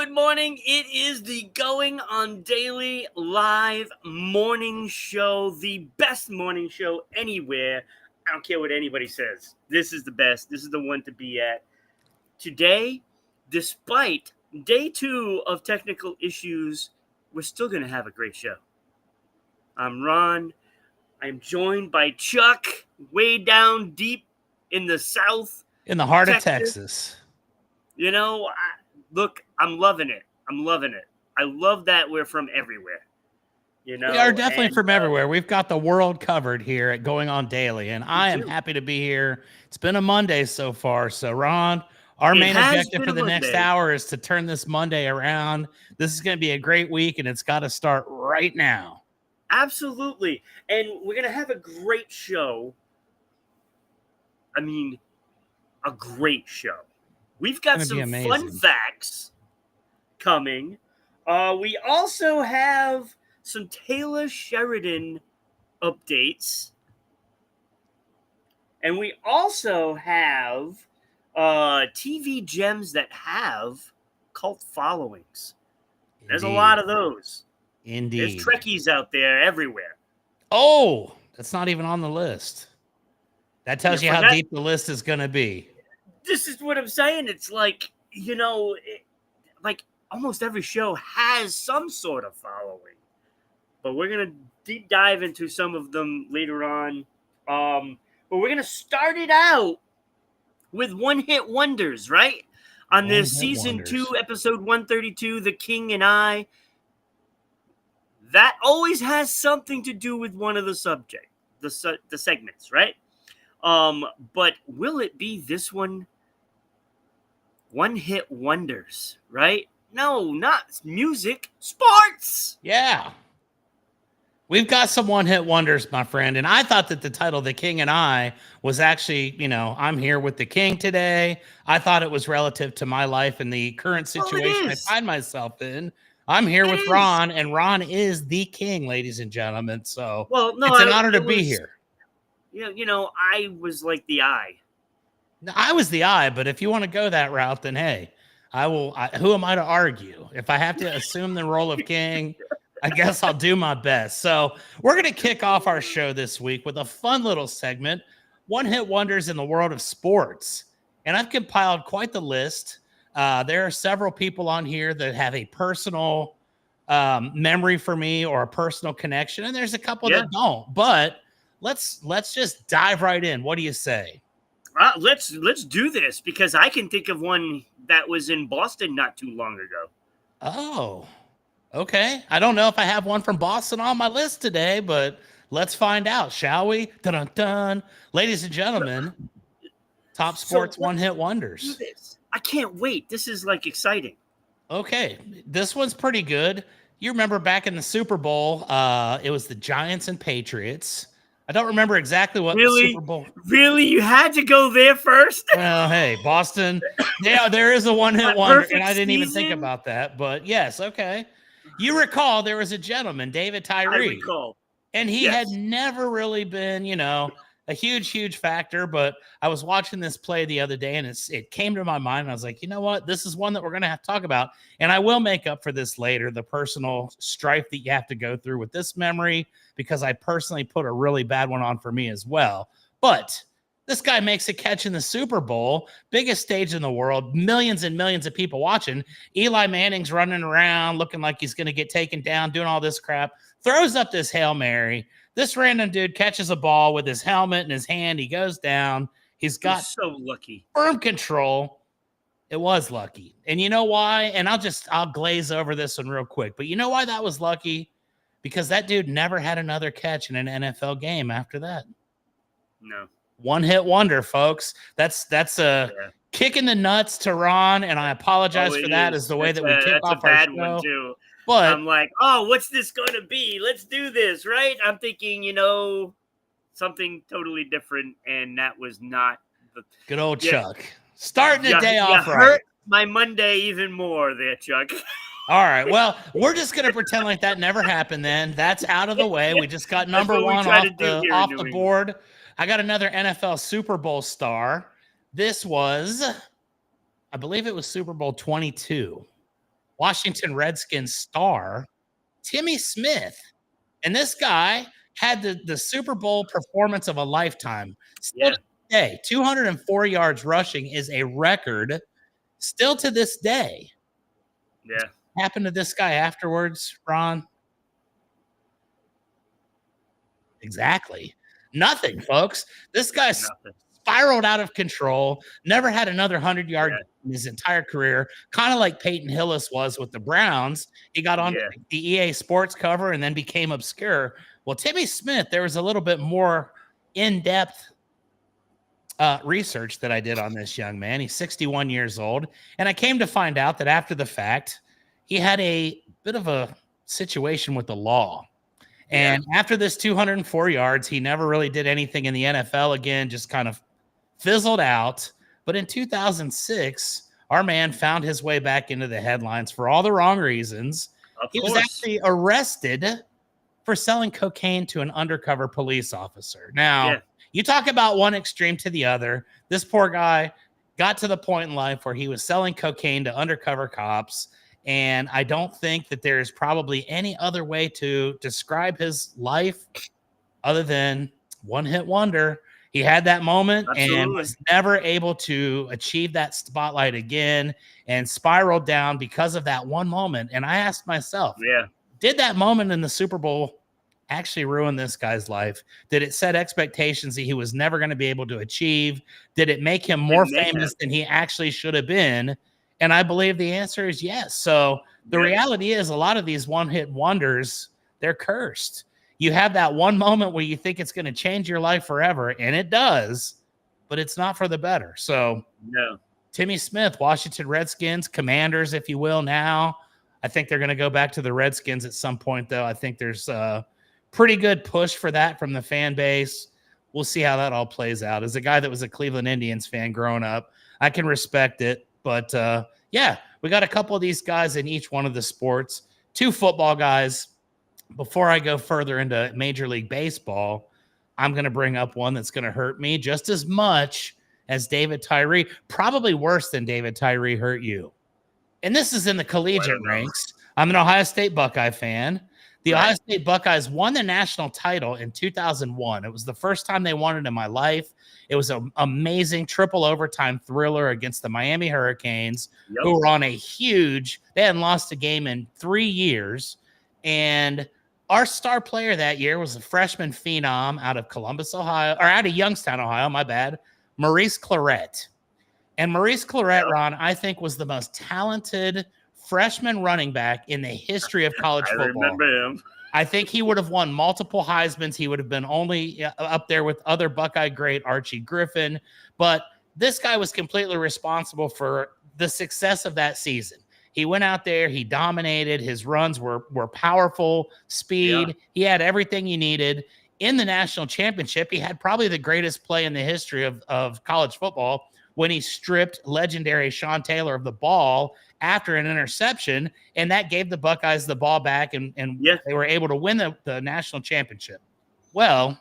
good morning. It is the Going on Daily live morning show, the best morning show anywhere. I don't care what anybody says. This is the best. This is the one to be at. Today, despite day 2 of technical issues, we're still going to have a great show. I'm Ron. I'm joined by Chuck, way down deep in the South. In the heart of Texas. You know, look, I'm loving it. I love that we're from everywhere. You know, we are definitely from everywhere. We've got the world covered here at Going On Daily, and I am happy to be here. It's been a Monday so far. So, Ron, our main objective for the next hour is to turn this Monday around. This is going to be a great week, and it's got to start right now. Absolutely. And we're going to have a great show. I mean, a great show. We've got some fun facts coming. We also have some Taylor Sheridan updates. And we also have TV gems that have cult followings. Indeed. There's a lot of those. Indeed. There's Trekkies out there everywhere. Oh, that's not even on the list. That tells you how deep the list is going to be. This is what I'm saying. It's like, you know, like almost every show has some sort of following. But we're going to deep dive into some of them later on. But we're going to start it out with one-hit wonders, right? On this season 2, episode 132, The King and I. That always has something to do with one of the the segments, right? But will it be this one? One-hit wonders, right? No, not music, sports. Yeah. We've got some one-hit wonders, my friend. And I thought that the title, The King and I, was actually, you know, I'm here with the king today. I thought it was relative to my life and the current situation I find myself in. I'm here with Ron, and Ron is the king, ladies and gentlemen. So it's an honor to be here. You know, I was like the eye. I was the eye, but if you want to go that route, then hey, I will. Who am I to argue? If I have to assume the role of king, I guess I'll do my best. So we're going to kick off our show this week with a fun little segment, one-hit wonders in the world of sports. And I've compiled quite the list. There are several people on here that have a personal memory for me or a personal connection, and there's a couple that don't. But let's just dive right in. What do you say? Let's do this, because I can think of one that was in Boston not too long ago. Oh, okay. I don't know if I have one from Boston on my list today, but let's find out, shall we? Dun-dun-dun. Ladies and gentlemen, top sports one-hit wonders. Do this. I can't wait. This is like exciting. Okay, this one's pretty good. You remember back in the Super Bowl, it was the Giants and Patriots. I don't remember exactly what the Super Bowl. Really? You had to go there first? Well, hey, Boston. Yeah, there is a one-hit wonder, and I didn't even think about that. But yes, okay. You recall there was a gentleman, David Tyree. I recall. And he had never really been, you know, a huge factor. But I was watching this play the other day, and it came to my mind. And I was like, you know what? This is one that we're going to have to talk about. And I will make up for this later, the personal strife that you have to go through with this memory, because I personally put a really bad one on for me as well. But this guy makes a catch in the Super Bowl, biggest stage in the world, millions and millions of people watching. Eli Manning's running around looking like he's going to get taken down, doing all this crap, throws up this Hail Mary. This random dude catches a ball with his helmet in his hand. He goes down. He's got so lucky. Firm control. It was lucky. And you know why? And I'll glaze over this one real quick. But you know why that was lucky? Because that dude never had another catch in an NFL game after that. No. One-hit wonder, folks. That's a kick in the nuts to Ron, and I apologize for that as the way that we kick off our show. That's a bad one, too. But I'm like, oh, what's this going to be? Let's do this, right? I'm thinking, you know, something totally different, and that was not the good old Chuck. Starting the day off right. Hurt my Monday even more there, Chuck. All right. Well, we're just going to pretend like that never happened then. That's out of the way. We just got number one off the board. I got another NFL Super Bowl star. This was, I believe it was Super Bowl 22. Washington Redskins star, Timmy Smith. And this guy had the Super Bowl performance of a lifetime. Still to this day, 204 yards rushing is a record still to this day. Yeah. What happened to this guy afterwards, Ron? Exactly. Nothing, folks. This guy spiraled out of control, never had another 100-yard in his entire career, kind of like Peyton Hillis was with the Browns. He got on the EA Sports cover and then became obscure. Well, Timmy Smith, there was a little bit more in-depth research that I did on this young man. He's 61 years old, and I came to find out that after the fact, he had a bit of a situation with the law. And after this 204 yards, he never really did anything in the NFL again, just kind of fizzled out. But in 2006, our man found his way back into the headlines for all the wrong reasons. He was actually arrested for selling cocaine to an undercover police officer. Now, you talk about one extreme to the other. This poor guy got to the point in life where he was selling cocaine to undercover cops. And I don't think that there's probably any other way to describe his life other than one-hit wonder. He had that moment and was never able to achieve that spotlight again and spiraled down because of that one moment. And I asked myself, did that moment in the Super Bowl actually ruin this guy's life? Did it set expectations that he was never going to be able to achieve? Did it make him more famous than he actually should have been? And I believe the answer is yes. So the reality is a lot of these one-hit wonders, they're cursed. You have that one moment where you think it's going to change your life forever, and it does, but it's not for the better. So Timmy Smith, Washington Redskins, Commanders, if you will, now. I think they're going to go back to the Redskins at some point, though. I think there's a pretty good push for that from the fan base. We'll see how that all plays out. As a guy that was a Cleveland Indians fan growing up, I can respect it. But, we got a couple of these guys in each one of the sports. 2 football guys. Before I go further into Major League Baseball, I'm going to bring up one that's going to hurt me just as much as David Tyree, probably worse than David Tyree hurt you. And this is in the collegiate ranks. I'm an Ohio State Buckeye fan. The Ohio State Buckeyes won the national title in 2001. It was the first time they won it in my life. It was an amazing triple overtime thriller against the Miami Hurricanes, who were on a huge – they hadn't lost a game in 3 years. And our star player that year was a freshman phenom out of Columbus, Ohio – or out of Youngstown, Ohio, my bad, Maurice Clarett. And Maurice Clarett, Ron, I think was the most talented freshman running back in the history of college football. I remember him. I think he would have won multiple Heismans. He would have been only up there with other Buckeye great Archie Griffin. But this guy was completely responsible for the success of that season. He went out there. He dominated. His runs were powerful, speed. He had everything you needed. In the national championship, he had probably the greatest play in the history of college football when he stripped legendary Sean Taylor of the ball after an interception, and that gave the Buckeyes the ball back, and they were able to win the national championship. Well,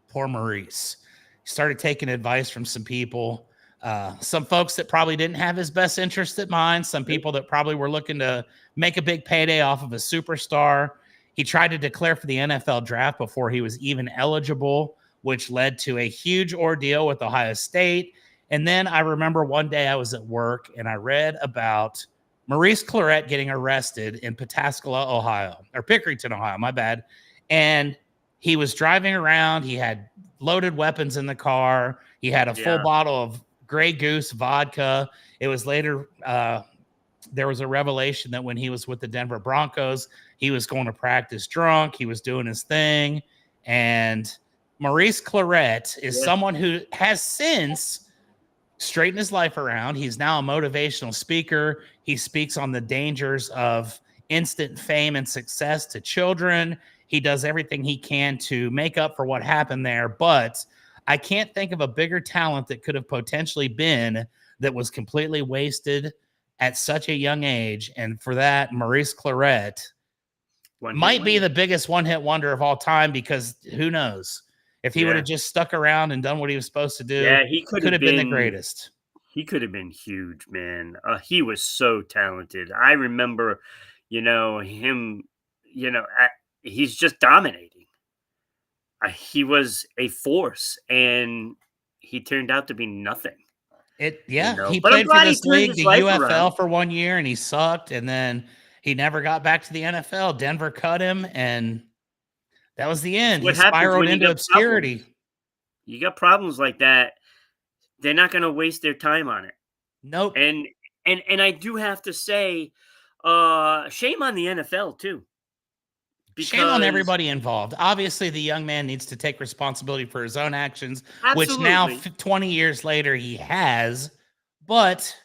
poor Maurice. He started taking advice from some people, some folks that probably didn't have his best interest at mind, some people that probably were looking to make a big payday off of a superstar. He tried to declare for the NFL draft before he was even eligible, which led to a huge ordeal with Ohio State. And then I remember one day I was at work and I read about Maurice Clarett getting arrested in Pataskala, Ohio, or Pickerington, Ohio, my bad. And he was driving around. He had loaded weapons in the car. He had a full bottle of Grey Goose vodka. It was later, there was a revelation that when he was with the Denver Broncos, he was going to practice drunk. He was doing his thing. And Maurice Clarett is someone who has since straightened his life around. He's now a motivational speaker. He speaks on the dangers of instant fame and success to children. He does everything he can to make up for what happened there. But I can't think of a bigger talent that could have potentially been that was completely wasted at such a young age. And for that, Maurice Clarett might be the biggest one-hit wonder of all time, because who knows? If he would have just stuck around and done what he was supposed to do, he could have been the greatest. He could have been huge, man. He was so talented. I remember, him. You know, at, he's just dominating. He was a force, and he turned out to be nothing. He But I'm played for glad he this turned league, his the life UFL, around. for 1 year, and he sucked. And then he never got back to the NFL. Denver cut him, and that was the It's end. He what happens spiraled when you into got obscurity. problems. You got problems like that. They're not going to waste their time on it. Nope. And I do have to say, shame on the NFL too, Shame on because everybody involved. Obviously, the young man needs to take responsibility for his own actions, which now, absolutely. 20 years later, he has. But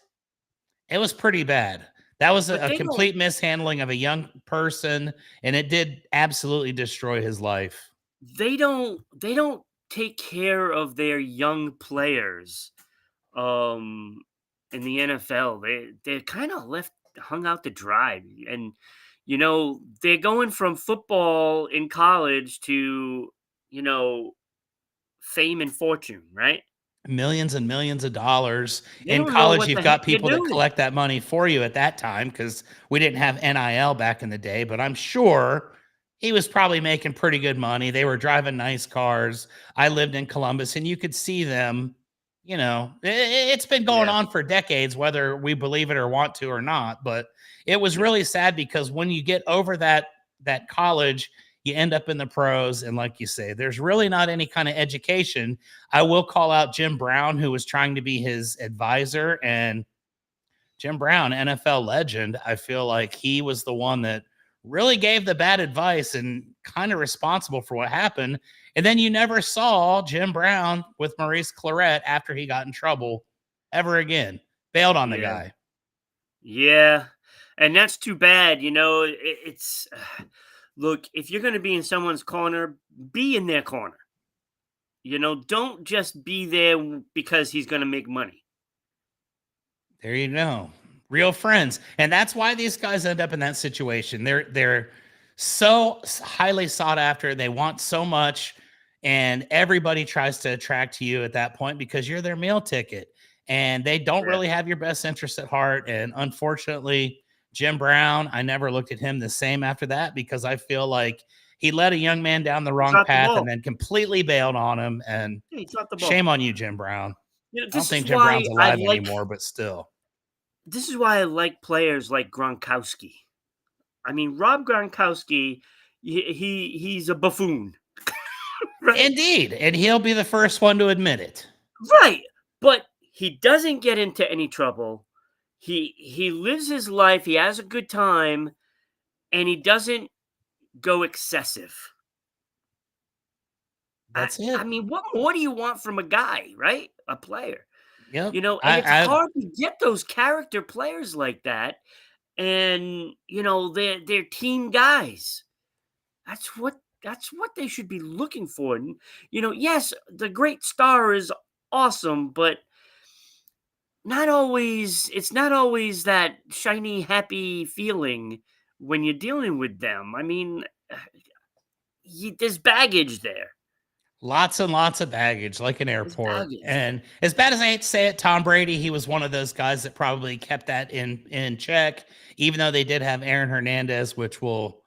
it was pretty bad. That was But a complete mishandling of a young person, and it did absolutely destroy his life. they don't take care of their young players um in the NFL. They're kind of left hung out to dry, and they're going from football in college to you know fame and fortune, right? Millions and millions of dollars. They In don't know college, what you've the heck got they're people that doing. collect that money for you at that time because we didn't have NIL back in the day, but I'm sure he was probably making pretty good money. They were driving nice cars. I lived in Columbus, and you could see them. It's been going Yeah, on for decades, whether we believe it or want to or not. But it was yeah, really sad because when you get over that college, you end up in the pros, and like you say, there's really not any kind of education. I will call out Jim Brown, who was trying to be his advisor, and Jim Brown, NFL legend. I feel like he was the one that really gave the bad advice and kind of responsible for what happened. And then you never saw Jim Brown with Maurice Claret after he got in trouble ever again. Bailed on the yeah, guy. yeah. And that's too bad. It's look, if you're going to be in someone's corner, be in their corner. Don't just be there because he's going to make money. There you go. Real friends. And that's why these guys end up in that situation. They're so highly sought after. They want so much, and everybody tries to attract to you at that point because you're their meal ticket. And they don't Yeah. really have your best interest at heart. And unfortunately, Jim Brown, I never looked at him the same after that because I feel like he led a young man down the He wrong dropped the path and ball. then completely bailed on him. And Yeah, he dropped the ball. shame on you, Jim Brown. I don't This is think Jim why Brown's I alive like anymore, but still. this is why I like players like Gronkowski. I mean, Rob Gronkowski, he's a buffoon, right? Indeed, and he'll be the first one to admit it. Right. But he doesn't get into any trouble. He lives his life, he has a good time, and he doesn't go excessive. I, That's I it. mean, what more do you want from a guy, right? A player. Yep. And it's I hard to get those character players like that. And they're team guys. That's what they should be looking for. And, yes, the great star is awesome, but it's not always that shiny, happy feeling when you're dealing with them. I mean, there's baggage there. lots and lots of baggage, like an There's airport. baggage. And as bad as I hate to say it, Tom Brady, he was one of those guys that probably kept that in check, even though they did have Aaron Hernandez, which we'll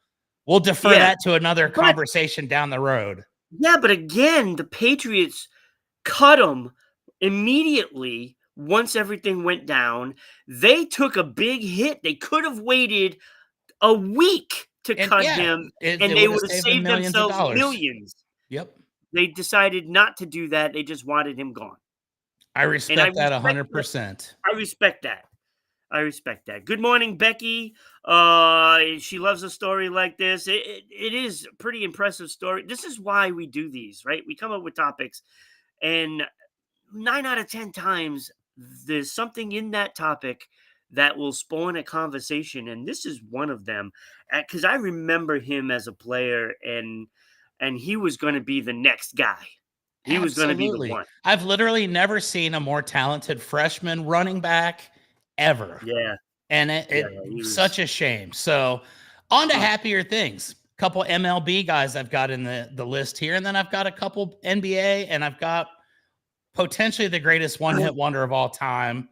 defer Yeah. that to another But conversation down the road. yeah, but again, the Patriots cut him immediately once everything went down. They took a big hit. They could have waited a week to And cut yeah, him, it and they would have would have saved them saved millions of themselves dollars. millions. Yep. They decided not to do that. They just wanted him gone. I And I respect that respect that. 100%. I respect that. I respect that. Good morning, Becky. She loves a story like this. It is a pretty impressive story. This is why we do these, right? We come up with topics, and 9 out of 10 times there's something in that topic that will spawn a conversation, and this is one of them. Because I remember him as a player, and he was going to be the next guy. He was going to be the Absolutely. one. I've literally never seen a more talented freshman running back ever. Yeah, And yeah. it He such was. a shame. So on to uh, happier things. Couple MLB guys I've got in the list here, and then I've got a couple NBA, and I've got potentially the greatest one hit wonder of all time.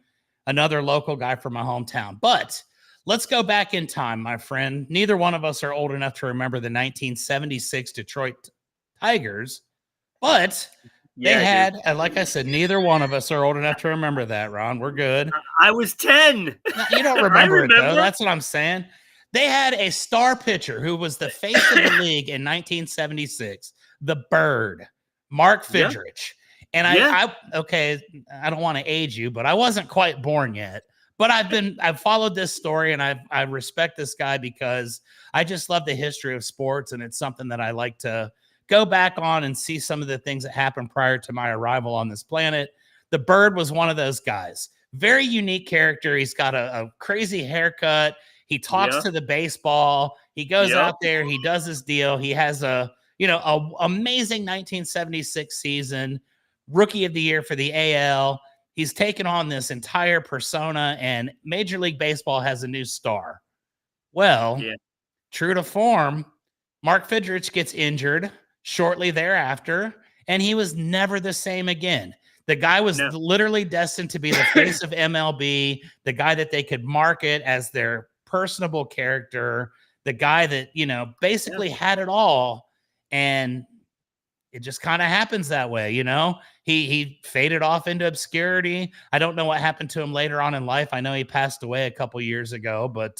another local guy from my hometown. But let's go back in time, my friend. Neither one of us are old enough to remember the 1976 Detroit Tigers, but they had, and like I said, neither one of us are old enough to remember that, Ron. We're good. I was 10. No, you don't remember it, though. That's what I'm saying. They had a star pitcher who was the face of the league in 1976, the Bird, Mark Fidrich. And I don't want to age you, but I wasn't quite born yet. But I've followed this story, and I respect this guy because I just love the history of sports, and it's something that I like to go back on and see some of the things that happened prior to my arrival on this planet. The Bird was one of those guys. Very unique character. He's got a crazy haircut. He talks to the baseball. He goes out there. He does his deal. He has a amazing 1976 season, Rookie of the Year for the AL. He's taken on this entire persona, and Major League Baseball has a new star. Well, true to form, Mark Fidrich gets injured shortly thereafter, and he was never the same again. The guy was literally destined to be the face of MLB, the guy that they could market as their personable character, the guy that, basically had it all. And it just kind of happens that way, He faded off into obscurity. I don't know what happened to him later on in life. I know he passed away a couple years ago, but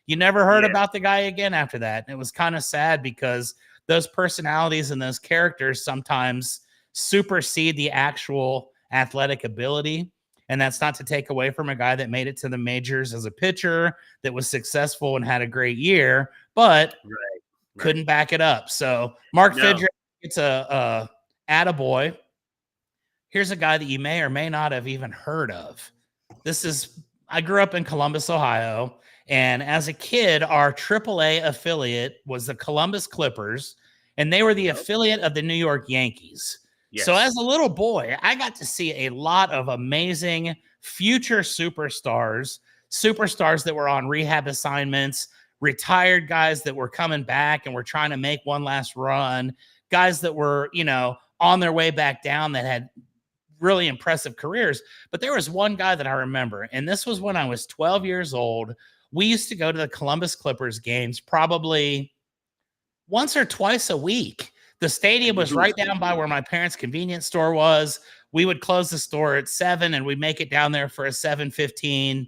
you never heard about the guy again after that. And it was kind of sad because those personalities and those characters sometimes supersede the actual athletic ability. And that's not to take away from a guy that made it to the majors as a pitcher, that was successful and had a great year, but couldn't back it up. So Mark Fidrich gets a attaboy. Here's a guy that you may or may not have even heard of. I grew up in Columbus, Ohio. And as a kid, our AAA affiliate was the Columbus Clippers, and they were the affiliate of the New York Yankees. So as a little boy, I got to see a lot of amazing future superstars that were on rehab assignments, retired guys that were coming back and were trying to make one last run, guys that were, on their way back down that had really impressive careers. But there was one guy that I remember, and this was when I was 12 years old. We used to go to the Columbus Clippers games probably once or twice a week. The stadium was right down by where my parents' convenience store was. We would close the store at 7 and we'd make it down there for a 7:15,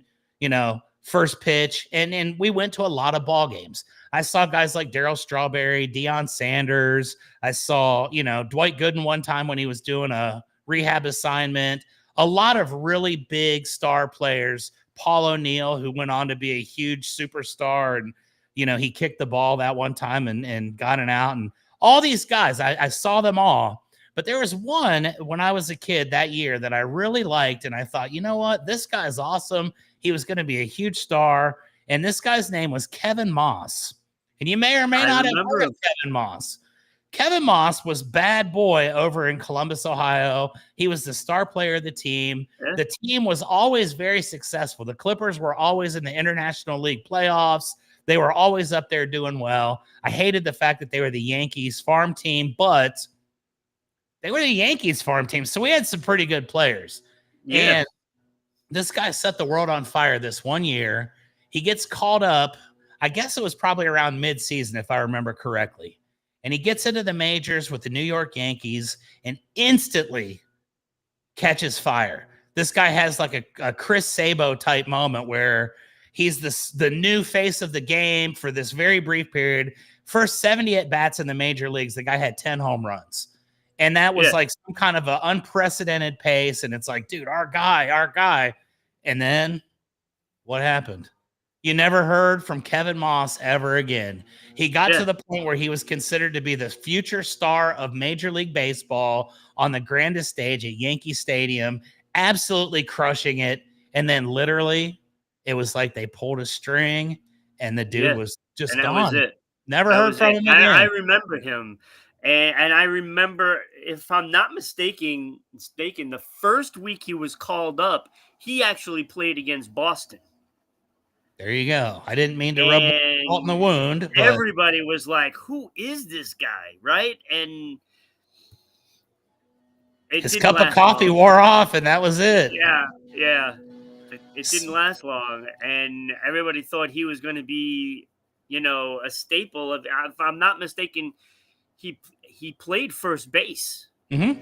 first pitch. And we went to a lot of ball games. I saw guys like Darryl Strawberry, Deion Sanders. I saw, Dwight Gooden one time when he was doing a rehab assignment. A lot of really big star players. Paul O'Neill, who went on to be a huge superstar. And, he kicked the ball that one time and got it out. And all these guys, I saw them all. But there was one when I was a kid that year that I really liked. And I thought, you know what? This guy's awesome. He was going to be a huge star. And this guy's name was Kevin Moss. And you may or may not have heard of Kevin Moss. Kevin Moss was bad boy over in Columbus, Ohio. He was the star player of the team. The team was always very successful. The Clippers were always in the International League playoffs. They were always up there doing well. I hated the fact that they were the Yankees farm team, but they were the Yankees farm team. So we had some pretty good players. And this guy set the world on fire this one year. He gets called up. I guess it was probably around mid-season, if I remember correctly. And he gets into the majors with the New York Yankees and instantly catches fire. This guy has like a Chris Sabo type moment where he's the new face of the game for this very brief period. First 70 at-bats in the major leagues, the guy had 10 home runs. And that was like some kind of an unprecedented pace. And it's like, dude, our guy. And then what happened? You never heard from Kevin Moss ever again. He got to the point where he was considered to be the future star of Major League Baseball on the grandest stage at Yankee Stadium, absolutely crushing it. And then literally it was like they pulled a string and the dude was just gone. That was it. Never heard from him again. I remember him. And I remember, if I'm not mistaken, the first week he was called up, he actually played against Boston. There you go. I didn't mean to rub salt in the wound. But everybody was like, who is this guy? Right? And his cup of coffee wore off, and that was it. Yeah. It didn't last long, and everybody thought he was going to be, a staple of. If I'm not mistaken, he played first base. Mm-hmm.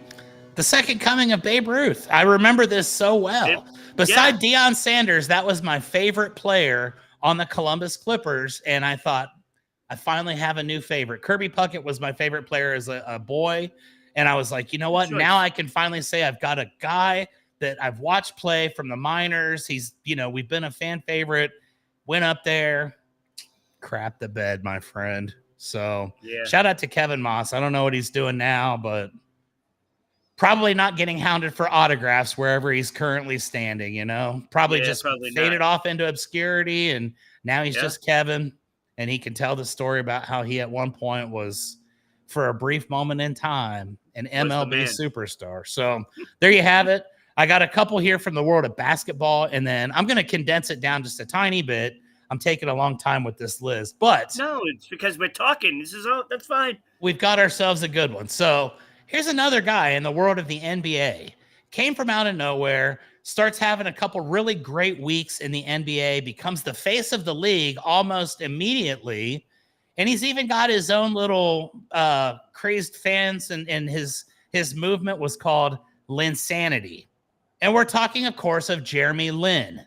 The second coming of Babe Ruth. I remember this so well. Beside Deion Sanders, that was my favorite player on the Columbus Clippers, and I thought, I finally have a new favorite. Kirby Puckett was my favorite player as a boy, and I was like, you know what? Now I can finally say I've got a guy that I've watched play from the minors. He's, we've been a fan favorite. Went up there, crap the bed, my friend. So shout out to Kevin Moss. I don't know what he's doing now, but probably not getting hounded for autographs wherever he's currently standing, probably just faded off into obscurity. And now he's just Kevin, and he can tell the story about how he at one point was, for a brief moment in time, an MLB superstar. So there you have it. I got a couple here from the world of basketball, and then I'm going to condense it down just a tiny bit. I'm taking a long time with this list, but no, it's because we're talking. That's fine. We've got ourselves a good one. So here's another guy in the world of the NBA. Came from out of nowhere, starts having a couple really great weeks in the NBA, becomes the face of the league almost immediately. And he's even got his own little crazed fans, and his movement was called Linsanity. And we're talking, of course, of Jeremy Lin.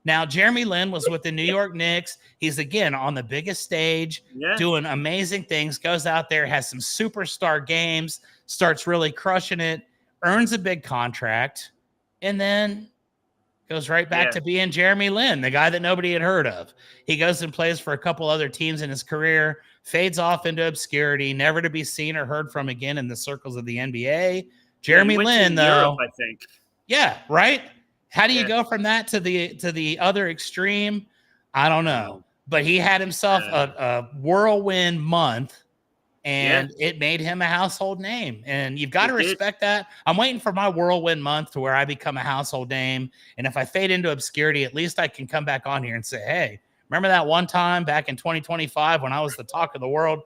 Now, Jeremy Lin was with the New York Knicks. He's, again, on the biggest stage, doing amazing things, goes out there, has some superstar games, starts really crushing it, earns a big contract, and then goes right back to being Jeremy Lin, the guy that nobody had heard of. He goes and plays for a couple other teams in his career, fades off into obscurity, never to be seen or heard from again in the circles of the NBA. Jeremy Lin, though, Europe, I think. Yeah, right? How do you go from that to the other extreme? I don't know. But he had himself a whirlwind month, and it made him a household name. And you've got to respect that. I'm waiting for my whirlwind month to where I become a household name. And if I fade into obscurity, at least I can come back on here and say, hey, remember that one time back in 2025 when I was the talk of the world?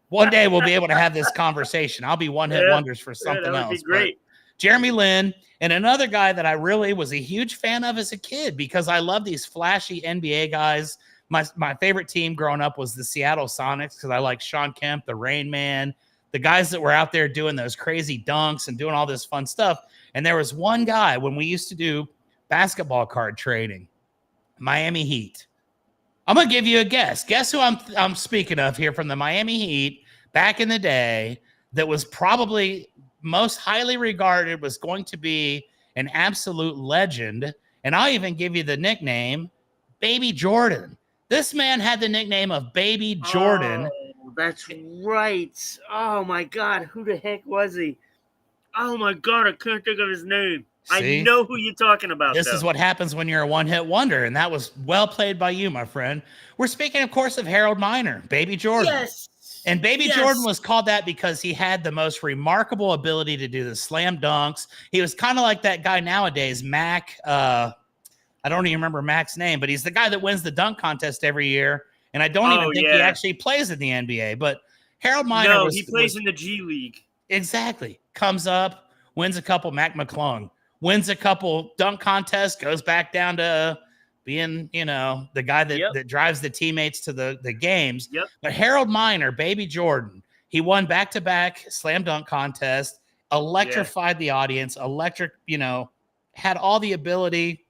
One day we'll be able to have this conversation. I'll be one-hit wonders for something that else. would be great. But Jeremy Lin, and another guy that I really was a huge fan of as a kid, because I love these flashy NBA guys. My favorite team growing up was the Seattle Sonics, because I like Sean Kemp, the Rain Man, the guys that were out there doing those crazy dunks and doing all this fun stuff. And there was one guy when we used to do basketball card trading, Miami Heat. I'm going to give you a guess. Guess who I'm speaking of here from the Miami Heat back in the day that was probably most highly regarded, was going to be an absolute legend. And I'll even give you the nickname, Baby Jordan. This man had the nickname of Baby Jordan. Oh, that's right. Oh, my God. Who the heck was he? Oh, my God. I can't think of his name. See? I know who you're talking about. This is what happens when you're a one-hit wonder, and that was well played by you, my friend. We're speaking, of course, of Harold Miner, Baby Jordan. Yes. And Baby Jordan was called that because he had the most remarkable ability to do the slam dunks. He was kind of like that guy nowadays, Mac. I don't even remember Mac's name, but he's the guy that wins the dunk contest every year. And I don't even think he actually plays in the NBA. But Harold Miner he plays in the G League. Exactly. Comes up, wins a couple, Mac McClung, wins a couple dunk contests, goes back down to being, the guy that drives the teammates to the games. Yep. But Harold Miner, Baby Jordan, he won back-to-back slam dunk contests, electrified the audience, had all the ability.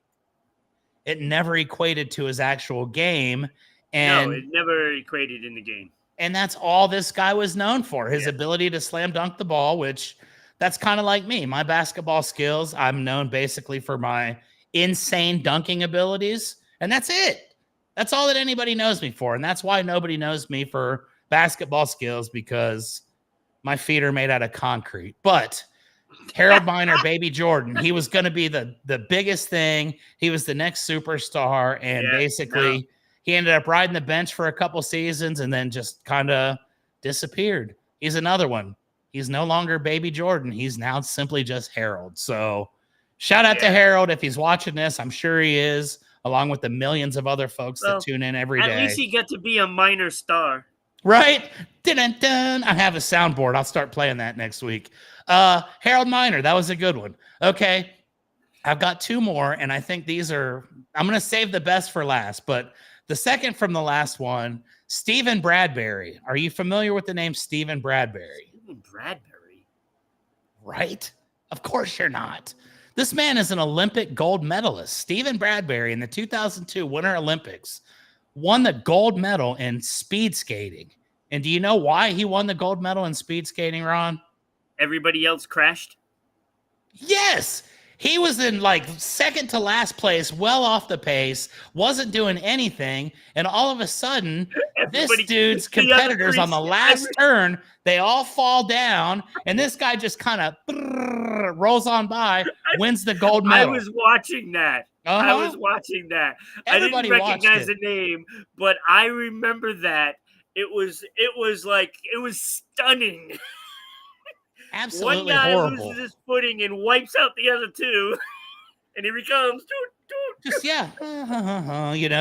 It never equated to his actual game. And no, it never equated in the game. And that's all this guy was known for, his ability to slam dunk the ball, which that's kind of like me. My basketball skills, I'm known basically for my insane dunking abilities, and that's it. That's all that anybody knows me for, and that's why nobody knows me for basketball skills, because my feet are made out of concrete. But Harold Miner, Baby Jordan, he was going to be the biggest thing. He was the next superstar, and basically he ended up riding the bench for a couple seasons and then just kind of disappeared. He's another one. He's no longer Baby Jordan. He's now simply just Harold. So shout out to Harold if he's watching this. I'm sure he is, along with the millions of other folks that tune in every day. At least he got to be a minor star. Right? Dun-dun-dun. I have a soundboard. I'll start playing that next week. Harold Miner, that was a good one. Okay. I've got two more, and I think I'm going to save the best for last, but the second from the last one, Stephen Bradbury. Are you familiar with the name Stephen Bradbury? Stephen Bradbury? Right? Of course you're not. This man is an Olympic gold medalist. Stephen Bradbury in the 2002 Winter Olympics won the gold medal in speed skating. And do you know why he won the gold medal in speed skating, Ron? Everybody else crashed? Yes. He was in like second to last place, well off the pace, wasn't doing anything. And all of a sudden, this dude's competitors on the last turn, they all fall down. And this guy just kind of rolls on by, wins the gold medal. I was watching that. I was watching that. Everybody I didn't recognize the name, but I remember that. It was stunning. Absolutely One guy horrible. loses his footing and wipes out the other two, and here he comes. Just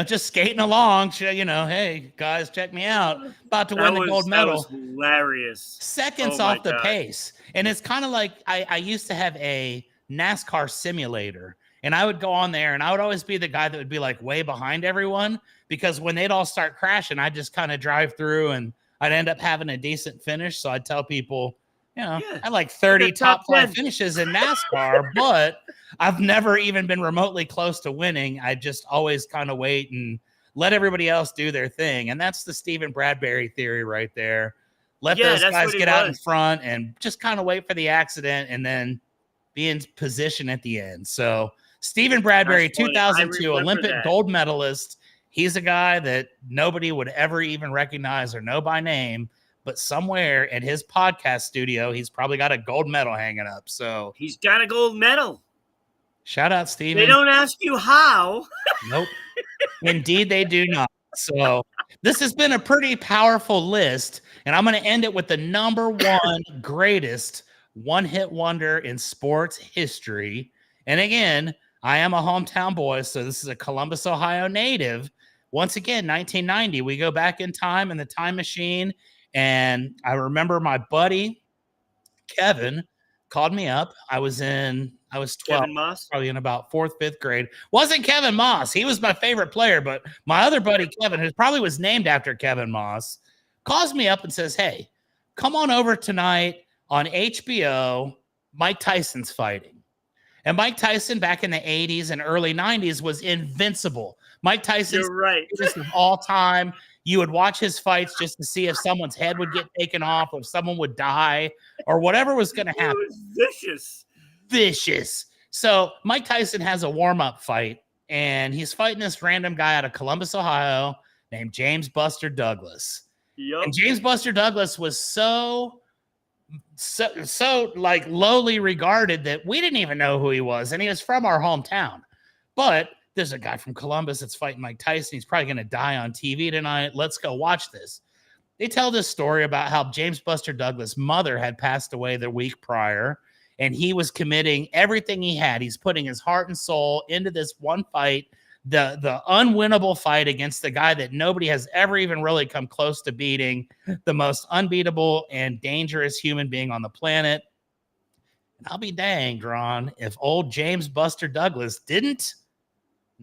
just skating along. Hey guys, check me out. About to win the gold medal. That was hilarious. Seconds off the pace, and it's kind of like I used to have a NASCAR simulator, and I would go on there, and I would always be the guy that would be like way behind everyone, because when they'd all start crashing, I'd just kind of drive through, and I'd end up having a decent finish. So I'd tell people, I had like 30 top 5 finishes in NASCAR, but I've never even been remotely close to winning. I just always kind of wait and let everybody else do their thing. And that's the Stephen Bradbury theory right there. Let those guys get out in front and just kind of wait for the accident and then be in position at the end. So Stephen Bradbury, 2002 Olympic gold medalist. He's a guy that nobody would ever even recognize or know by name. But somewhere at his podcast studio, he's probably got a gold medal hanging up. So he's got a gold medal. Shout out, Steven. They don't ask you how. Nope. Indeed, they do not. So this has been a pretty powerful list. And I'm going to end it with the number one greatest one-hit wonder in sports history. And again, I am a hometown boy, so this is a Columbus, Ohio native. Once again, 1990, we go back in time in the time machine. And I remember my buddy, Kevin, called me up. I was 12, Kevin Moss? Probably in about 4th, 5th grade. Wasn't Kevin Moss. He was my favorite player, but my other buddy, Kevin, who probably was named after Kevin Moss, calls me up and says, hey, come on over tonight on HBO. Mike Tyson's fighting. And Mike Tyson back in the 80s and early 90s was invincible. Mike Tyson's greatest of all time. You would watch his fights just to see if someone's head would get taken off, or if someone would die, or whatever was going to happen. It was vicious. So Mike Tyson has a warm-up fight, and he's fighting this random guy out of Columbus, Ohio, named James Buster Douglas. Yep. And James Buster Douglas was so like lowly regarded that we didn't even know who he was, and he was from our hometown. But there's a guy from Columbus that's fighting Mike Tyson. He's probably going to die on TV tonight. Let's go watch this. They tell this story about how James Buster Douglas' mother had passed away the week prior, and he was committing everything he had. He's putting his heart and soul into this one fight, the unwinnable fight against the guy that nobody has ever even really come close to beating, the most unbeatable and dangerous human being on the planet. And I'll be danged, Ron, if old James Buster Douglas didn't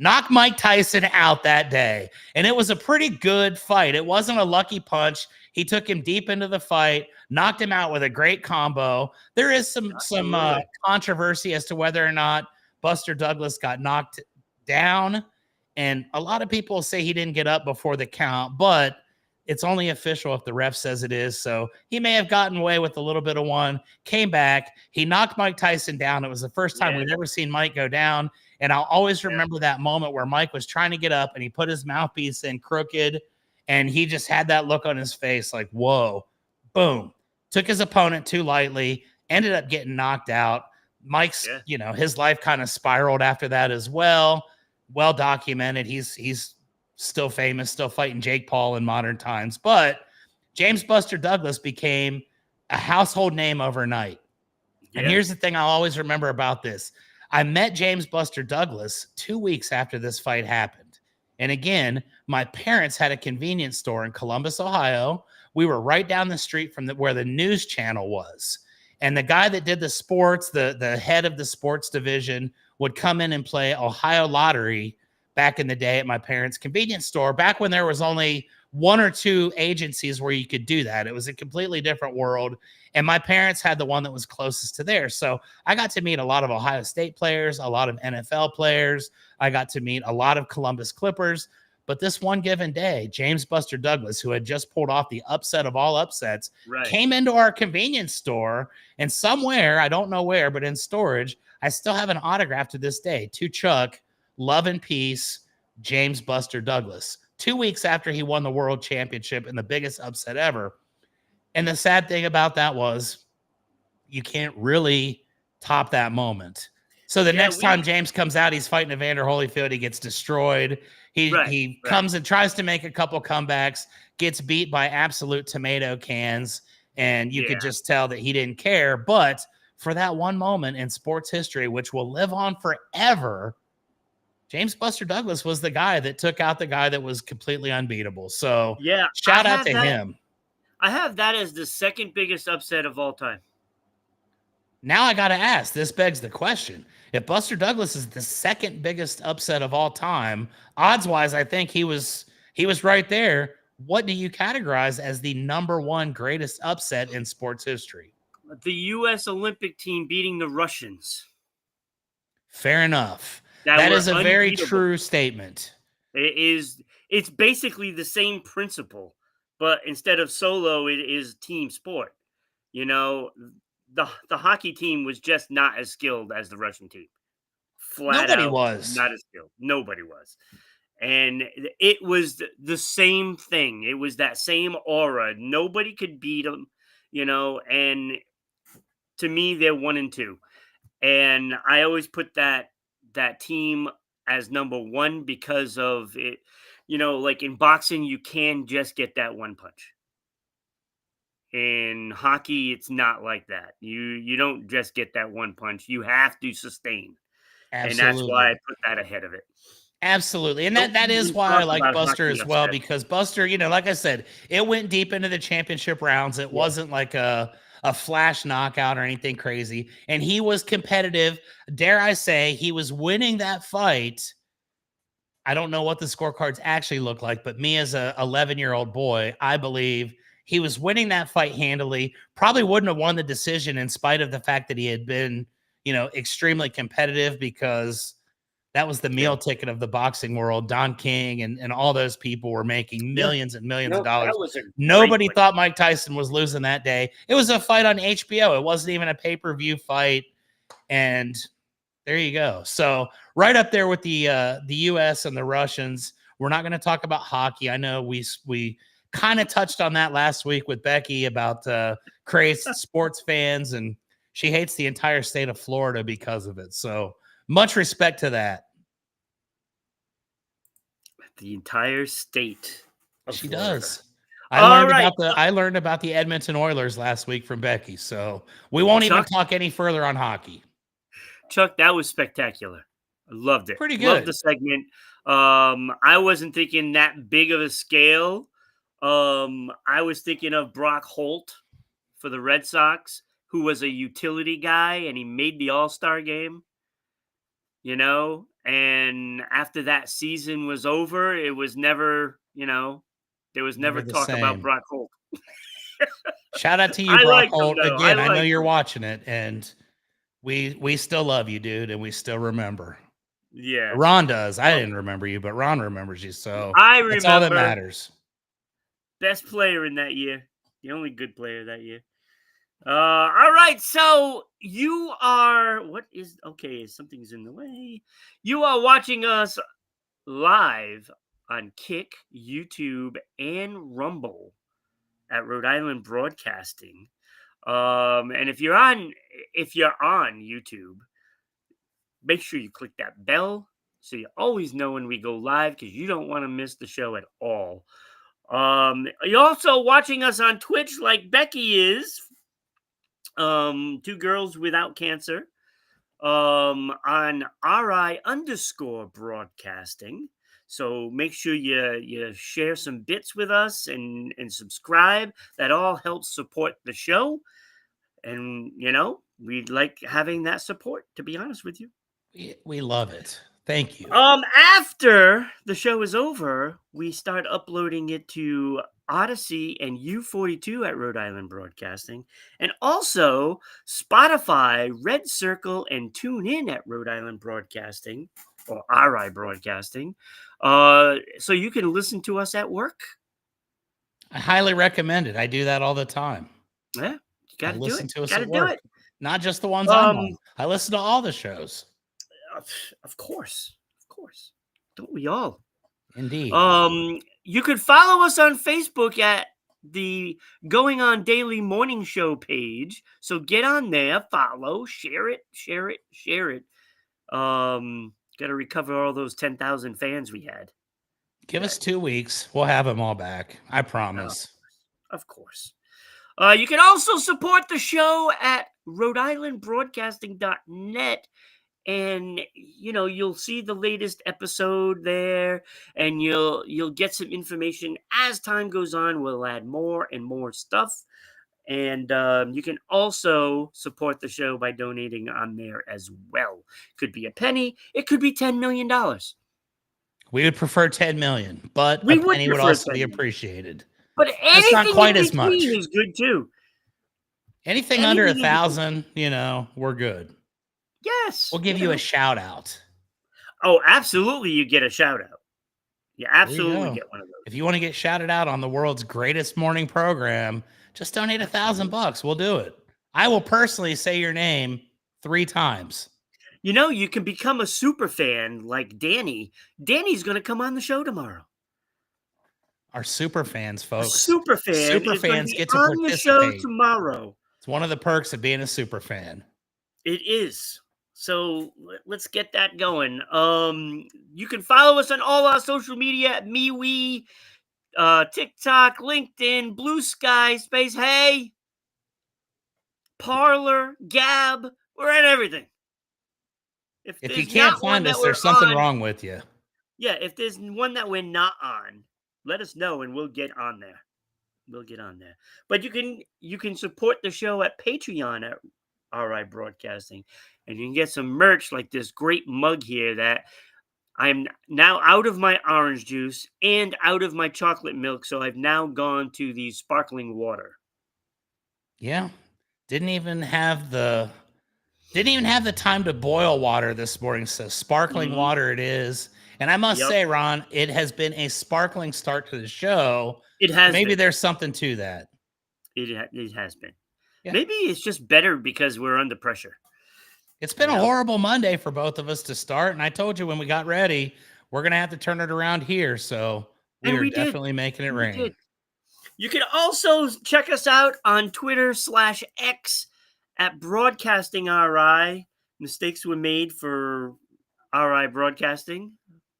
knock Mike Tyson out that day. And it was a pretty good fight. It wasn't a lucky punch. He took him deep into the fight, knocked him out with a great combo. There is some controversy as to whether or not Buster Douglas got knocked down. And a lot of people say he didn't get up before the count, but it's only official if the ref says it is. So he may have gotten away with a little bit of one, came back. He knocked Mike Tyson down. It was the first time we've ever seen Mike go down. And I'll always remember that moment where Mike was trying to get up and he put his mouthpiece in crooked and he just had that look on his face like, whoa, boom. Took his opponent too lightly, ended up getting knocked out. Mike's, his life kind of spiraled after that as well. Well documented. He's still famous, still fighting Jake Paul in modern times. But James Buster Douglas became a household name overnight. Yeah. And here's the thing I'll always remember about this. I met James Buster Douglas 2 weeks after this fight happened. And again, my parents had a convenience store in Columbus, Ohio. We were right down the street from where the news channel was. And the guy that did the sports, the head of the sports division, would come in and play Ohio Lottery back in the day at my parents' convenience store, back when there was only one or two agencies where you could do that. It was a completely different world. And my parents had the one that was closest to theirs. So I got to meet a lot of Ohio State players, a lot of NFL players. I got to meet a lot of Columbus Clippers. But this one given day, James Buster Douglas, who had just pulled off the upset of all upsets, came into our convenience store. And somewhere, I don't know where, but in storage, I still have an autograph to this day. To Chuck, love and peace, James Buster Douglas. 2 weeks after he won the world championship in the biggest upset ever. And the sad thing about that was you can't really top that moment. So the next time James comes out, he's fighting Evander Holyfield. He gets destroyed. He comes and tries to make a couple comebacks, gets beat by absolute tomato cans. And you could just tell that he didn't care. But for that one moment in sports history, which will live on forever, James Buster Douglas was the guy that took out the guy that was completely unbeatable. So shout out to him. I have that as the second biggest upset of all time. Now I got to ask, this begs the question. If Buster Douglas is the second biggest upset of all time, odds-wise, I think he was right there. What do you categorize as the number one greatest upset in sports history? The U.S. Olympic team beating the Russians. Fair enough. That is a very true statement. It's basically the same principle, but instead of solo, it is team sport. You know, the hockey team was just not as skilled as the Russian team. Nobody was. Not as skilled. Nobody was. And it was the same thing. It was that same aura. Nobody could beat them, you know, and to me, they're 1-2. And I always put that team as number one because of it. You know, like in boxing, you can just get that one punch. In hockey, it's not like that. You don't just get that one punch. You have to sustain. Absolutely. And that's why I put that ahead of it. Absolutely. And that is why I like Buster as well, because Buster, you know, like I said, it went deep into the championship rounds. It wasn't like a flash knockout or anything crazy. And he was competitive. Dare I say, he was winning that fight. I don't know what the scorecards actually look like, but me as a 11-year-old boy, I believe he was winning that fight handily. Probably wouldn't have won the decision in spite of the fact that he had been, you know, extremely competitive, because that was the meal ticket of the boxing world. Don King and all those people were making millions and millions of dollars. Nobody thought Mike Tyson was losing that day. It was a fight on HBO. It wasn't even a pay-per-view fight. And there you go. So right up there with the U.S. and the Russians. We're not going to talk about hockey. I know we kind of touched on that last week with Becky about crazed sports fans, and she hates the entire state of Florida because of it. So much respect to that. The entire state of She Florida. does. I learned about the Edmonton Oilers last week from Becky. So we won't even talk any further on hockey. Chuck, that was spectacular. I loved it. Pretty good. Loved the segment. I wasn't thinking that big of a scale. I was thinking of Brock Holt for the Red Sox, who was a utility guy, and he made the All-Star game. You know, and after that season was over, it was never, you know, there was never talk about Brock Holt. Shout out to you, Brock Holt. Again, I know you're watching it, and we still love you, dude, and we still remember. Yeah. Ron does. I didn't remember you, but Ron remembers you, so I remember. That's all that matters. Best player in that year. The only good player that year. All right, so you are something's in the way. You are watching us live on Kick, YouTube, and Rumble at Rhode Island Broadcasting. And if you're on YouTube, make sure you click that bell so you always know when we go live, because you don't want to miss the show at all. You're also watching us on Twitch like Becky is. Two Girls Without Cancer, on RI_broadcasting. So make sure you share some bits with us and subscribe. That all helps support the show. And, we'd like having that support, to be honest with you. We love it. Thank you. After the show is over, we start uploading it to Odyssey and U42 at Rhode Island Broadcasting, and also Spotify, Red Circle, and TuneIn at Rhode Island Broadcasting, or RI Broadcasting. So you can listen to us at work. I highly recommend it. I do that all the time. Yeah, you got to do listen it. to us Gotta at do work. it. Not just the ones I'm on. I listen to all the shows. Of course. Don't we all? Indeed. You could follow us on Facebook at the Going On Daily Morning Show page. So get on there, follow, share it. Got to recover all those 10,000 fans we had. Give us 2 weeks. We'll have them all back. I promise. Of course. You can also support the show at Rhode-IslandBroadcasting.net. And you'll see the latest episode there, and you'll get some information as time goes on. We'll add more and more stuff, and you can also support the show by donating on there as well. Could be a penny, it could be $10 million. We would prefer 10 million, but We a penny would also be 10 million. appreciated. But It's not anything quite in as much. between is good too. Anything under 1,000, we're good. Yes. We'll give you a shout out. Oh, absolutely. You get a shout out. You absolutely get one of those. If you want to get shouted out on the world's greatest morning program, just donate $1,000. We'll do it. I will personally say your name 3 times. You can become a super fan like Danny. Danny's going to come on the show tomorrow. Our super fans, folks. Super fans get to on participate. The show tomorrow. It's one of the perks of being a super fan. It is. So let's get that going. You can follow us on all our social media at MeWe, TikTok, LinkedIn, Blue Sky, Space Hey, Parlor, Gab. We're at everything. If you can't find us, there's something wrong with you. Yeah, if there's one that we're not on, let us know and we'll get on there. But you can support the show at Patreon at RI Broadcasting, and you can get some merch like this great mug here that I'm now out of my orange juice and out of my chocolate milk, so I've now gone to the sparkling water. Yeah. Didn't even have the time to boil water this morning, so sparkling water it is. And I must say, Ron, it has been a sparkling start to the show. It has. Maybe there's something to that. It has been. Yeah. Maybe it's just better because we're under pressure. It's been a horrible Monday for both of us to start. And I told you when we got ready, we're going to have to turn it around here. So we're definitely making it rain. You can also check us out on Twitter/X at Broadcasting RI. Mistakes were made for RI Broadcasting,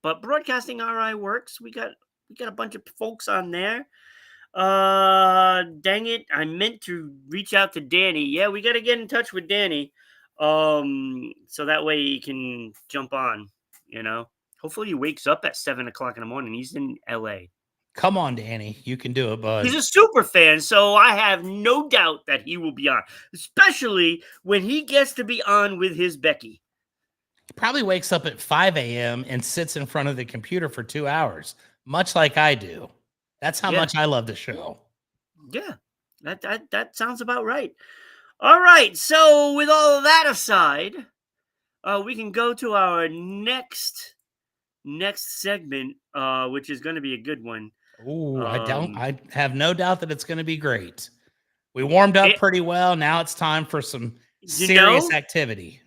but Broadcasting RI works. We got a bunch of folks on there. Dang it, I meant to reach out to Danny. Yeah, we got to get in touch with Danny, so that way he can jump on. Hopefully he wakes up at 7:00 in the morning. He's in LA. Come on, Danny, you can do it, bud. He's a super fan, so I have no doubt that he will be on, especially when he gets to be on with his Becky. He probably wakes up at 5 a.m. and sits in front of the computer for 2 hours, much like I do. That's how much I love the show. Yeah, that sounds about right. All right, so with all of that aside, we can go to our next segment, which is going to be a good one. Ooh, I have no doubt that it's going to be great. We warmed up pretty well. Now it's time for some serious activity.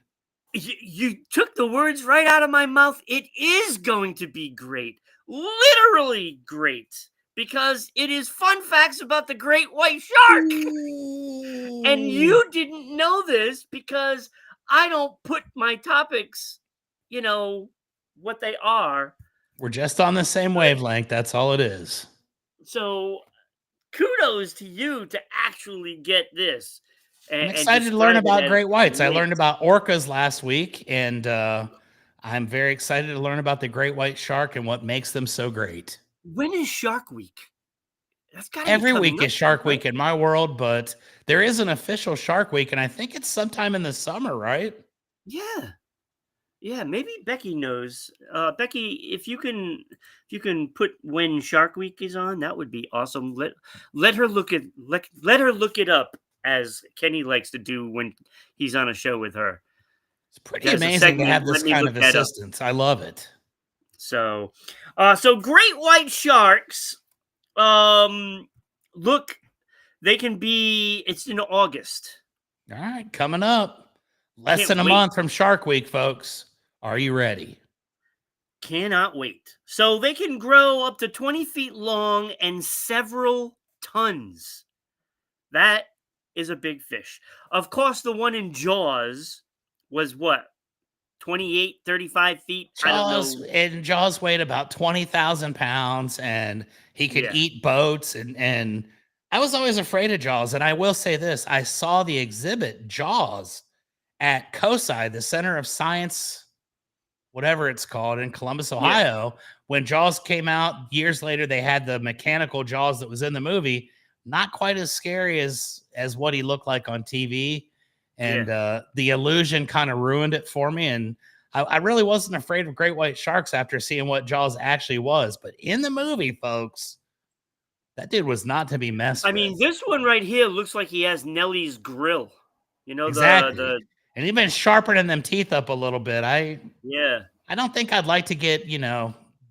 You took the words right out of my mouth. It is going to be great. Literally great. Because it is fun facts about the great white shark. Ooh. And you didn't know this because I don't put my topics, what they are. We're just on the same wavelength. That's all it is. So kudos to you to actually get this. I'm excited to learn about great whites. I learned about orcas last week, and I'm very excited to learn about the great white shark and what makes them so great. When is Shark Week? That's got to be Every coming week up, is Shark right? Week in my world, but there is an official Shark Week, and I think it's sometime in the summer, right? Yeah. Yeah, maybe Becky knows. Becky, if you can put when Shark Week is on, that would be awesome. Let her let her look it up as Kenny likes to do when he's on a show with her. It's pretty As a amazing to segment, have let this me kind look of that up. assistance. I love it. So, so great white sharks. Um, look, they can be. It's in August. All right, coming up. Less Can't than a wait. month from Shark Week, folks. Are you ready? Cannot wait. So they can grow up to 20 feet long and several tons. That is a big fish. Of course, the one in Jaws was what? 28, 35 feet? I don't know. Jaws weighed about 20,000 pounds, and he could Yeah. eat boats. And I was always afraid of Jaws. And I will say this: I saw the exhibit Jaws at COSI, the Center of Science, whatever it's called, in Columbus, Yeah. Ohio. When Jaws came out years later, they had the mechanical Jaws that was in the movie. Not quite as scary as what he looked like on TV, and Yeah. the illusion kind of ruined it for me. And I really wasn't afraid of great white sharks after seeing what Jaws actually was. But in the movie, folks, that dude was not to be messed I with. mean, this one right here looks like he has Nellie's grill. You know, Exactly. the And he's been sharpening them teeth up a little bit. yeah. I don't think I'd like to get,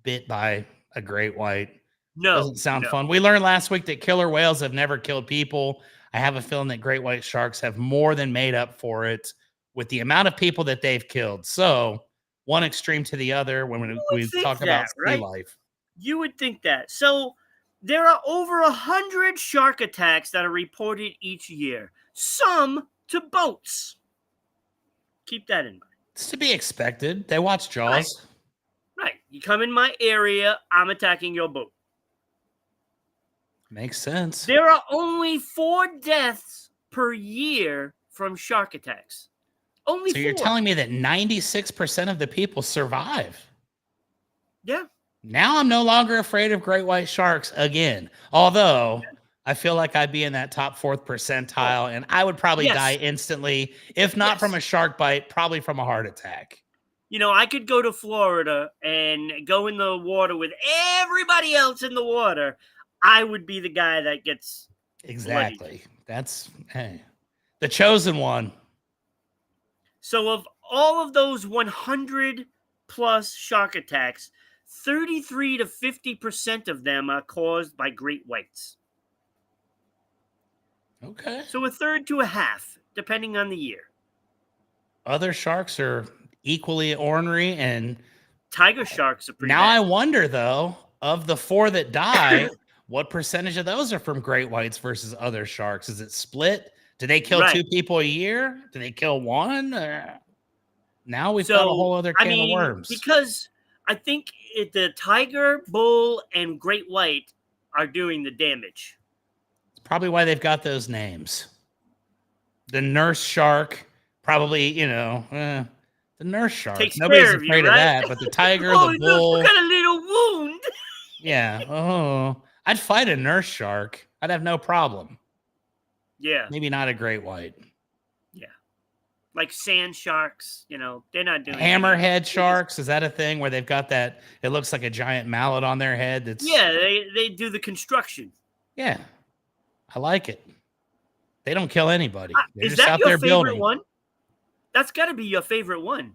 bit by a great white. No, Doesn't sound no. fun. We learned last week that killer whales have never killed people. I have a feeling that great white sharks have more than made up for it with the amount of people that they've killed. So, one extreme to the other when You would we think talk about that, sea right? life. You would think that. So there are over 100 shark attacks that are reported each year, some to boats. Keep that in mind. It's to be expected. They watch Right, Jaws. right. You come in my area, I'm attacking your boat. Makes sense. There are only 4 deaths per year from shark attacks. Only So you're 4. telling me that 96% of the people survive. Yeah. Now I'm no longer afraid of great white sharks again. Although I feel like I'd be in that top fourth Oh, percentile and I would probably die yes. instantly, if not from Yes. a shark bite, probably from a heart attack. You know, I could go to Florida and go in the water with everybody else in the water. I would be the guy that gets bloodied. Exactly. That's the chosen one. So, of all of those 100 plus shark attacks, 33 to 50% of them are caused by great whites. Okay. So, a third to a half, depending on the year. Other sharks are equally ornery. And Tiger sharks are pretty now I bad. wonder, though, of the 4 that die, what percentage of those are from great whites versus other sharks? Is it split? Do they kill 2 Right. people a year? Do they kill 1? Now we've got a So, whole other I can of mean, worms. because I think the tiger, bull, and great white are doing the damage. It's probably why they've got those names. The nurse shark, probably, the nurse shark. Takes Nobody's care of you, afraid of right? that. But the tiger, Oh, the look, you bull, got a little wound. yeah. Oh, I'd fight a nurse shark. I'd have no problem. Yeah, Maybe not a great white. yeah. Like sand sharks, they're not doing anything. Hammerhead They just, sharks, is that a thing where they've got that? It looks like a giant mallet on their head. That's yeah, they do the construction. yeah, I like it. They don't kill anybody. They're Is just that out your there favorite building. one? That's got to be your favorite one.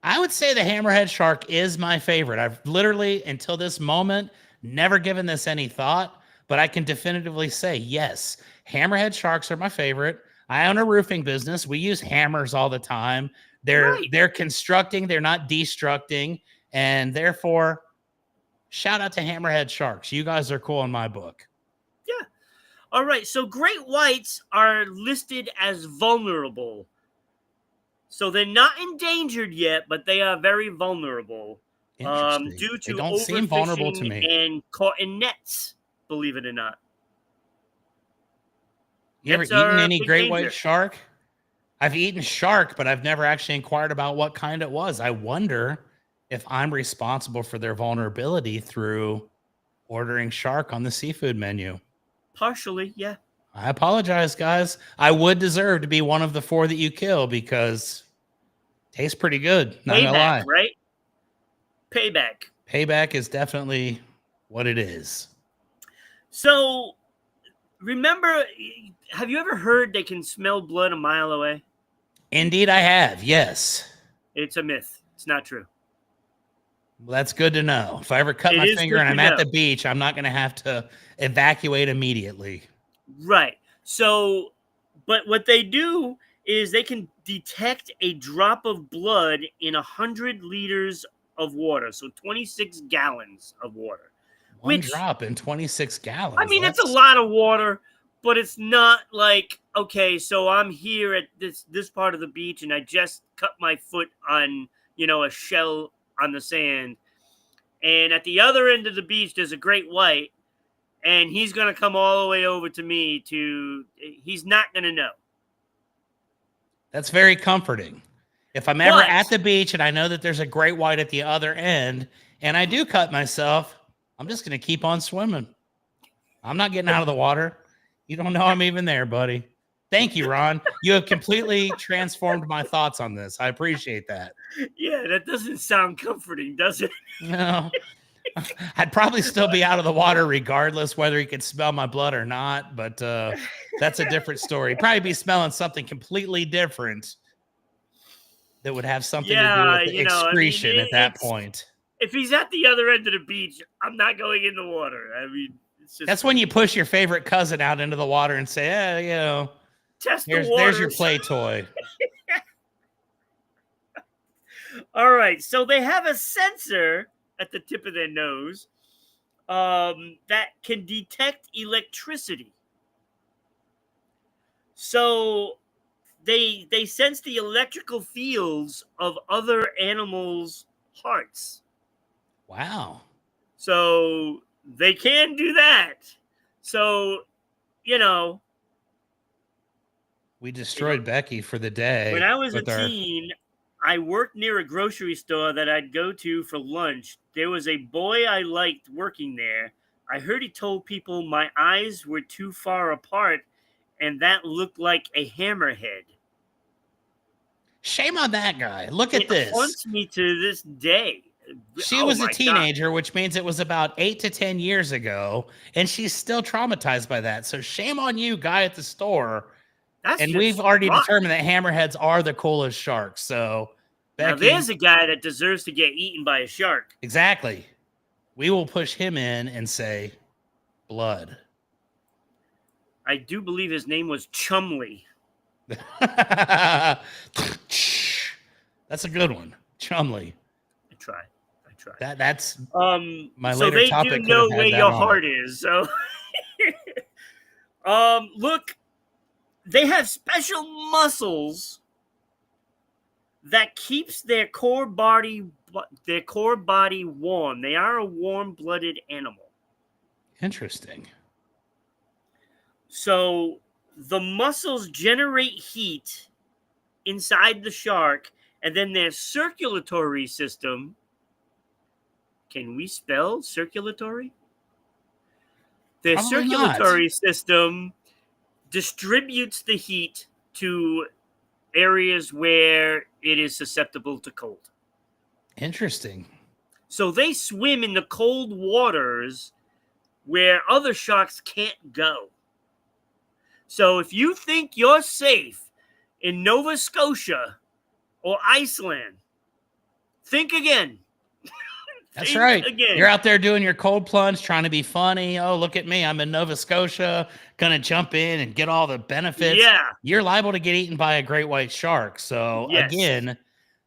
I would say the hammerhead shark is my favorite. I've literally, until this moment, never given this any thought, but I can definitively say yes. Hammerhead sharks are my favorite. I own a roofing business. We use hammers all the time. Right. They're constructing, they're not destructing, and therefore, shout out to hammerhead sharks. You guys are cool in my book. Yeah. All right. So great whites are listed as vulnerable. So they're not endangered yet, but they are very vulnerable Interesting. due They to don't seem vulnerable to overfishing me. and caught in nets, believe it or not. You ever Nets eaten are a any big great white danger. shark? I've eaten shark, but I've never actually inquired about what kind it was. I wonder if I'm responsible for their vulnerability through ordering shark on the seafood menu. Partially, yeah. I apologize, guys. I would deserve to be one of the 4 that you kill because tastes pretty good. Not gonna Payback, lie. right? Payback. Payback is definitely what it is. So, remember, have you ever heard they can smell blood a mile away? Indeed, I have. Yes. It's a myth. It's not true. Well, that's good to know. If I ever cut It my is finger good and I'm to at know. the beach, I'm not going to have to evacuate immediately. Right. So, but what they do is they can detect a drop of blood in 100 liters of water. So 26 gallons of water. One drop in 26 gallons. I mean, it's a lot of water, but it's not like, okay, so I'm here at this part of the beach and I just cut my foot on, a shell on the sand. And at the other end of the beach, there's a great white, and he's going to come all the way over to me he's not going to know. That's very comforting. If I'm ever at the beach and I know that there's a great white at the other end and I do cut myself, I'm just going to keep on swimming. I'm not getting out of the water. You don't know I'm even there, buddy. Thank you, Ron. You have completely transformed my thoughts on this. I appreciate that. Yeah, that doesn't sound comforting, does it? No. I'd probably still be out of the water regardless whether he could smell my blood or not, but that's a different story. He'd probably be smelling something completely different that would have something to do with the excretion at that point. If he's at the other end of the beach, I'm not going in the water. I mean, it's just... That's when you push your favorite cousin out into the water and say, test there's your play toy. All right, so they have a sensor at the tip of their nose that can detect electricity. So they sense the electrical fields of other animals' hearts. Wow. So they can do that. So, we destroyed Becky for the day. When I was a teen, I worked near a grocery store that I'd go to for lunch. There was a boy I liked working there. I heard he told people my eyes were too far apart, and that looked like a hammerhead. Shame on that guy. Look at this. It haunts me to this day. She was a teenager, which means it was about 8 to 10 years ago, and she's still traumatized by that. So shame on you, guy at the store. And we've already determined that hammerheads are the coolest sharks. So, Becky, now there's a guy that deserves to get eaten by a shark. Exactly. We will push him in and say, blood. I do believe his name was Chumley. That's a good one, Chumley. I tried. That's my so later topic. They do know where your heart is. So, look. They have special muscles that keeps their core body warm. They are a warm-blooded animal. Interesting. So the muscles generate heat inside the shark, and then their circulatory system. Can we spell circulatory? Their circulatory system distributes the heat to areas where it is susceptible to cold. Interesting. So they swim in the cold waters where other sharks can't go. So if you think you're safe in Nova Scotia or Iceland, think again. That's right. Again. You're out there doing your cold plunge, trying to be funny. Oh, look at me. I'm in Nova Scotia, going to jump in and get all the benefits. Yeah. You're liable to get eaten by a great white shark. So, again,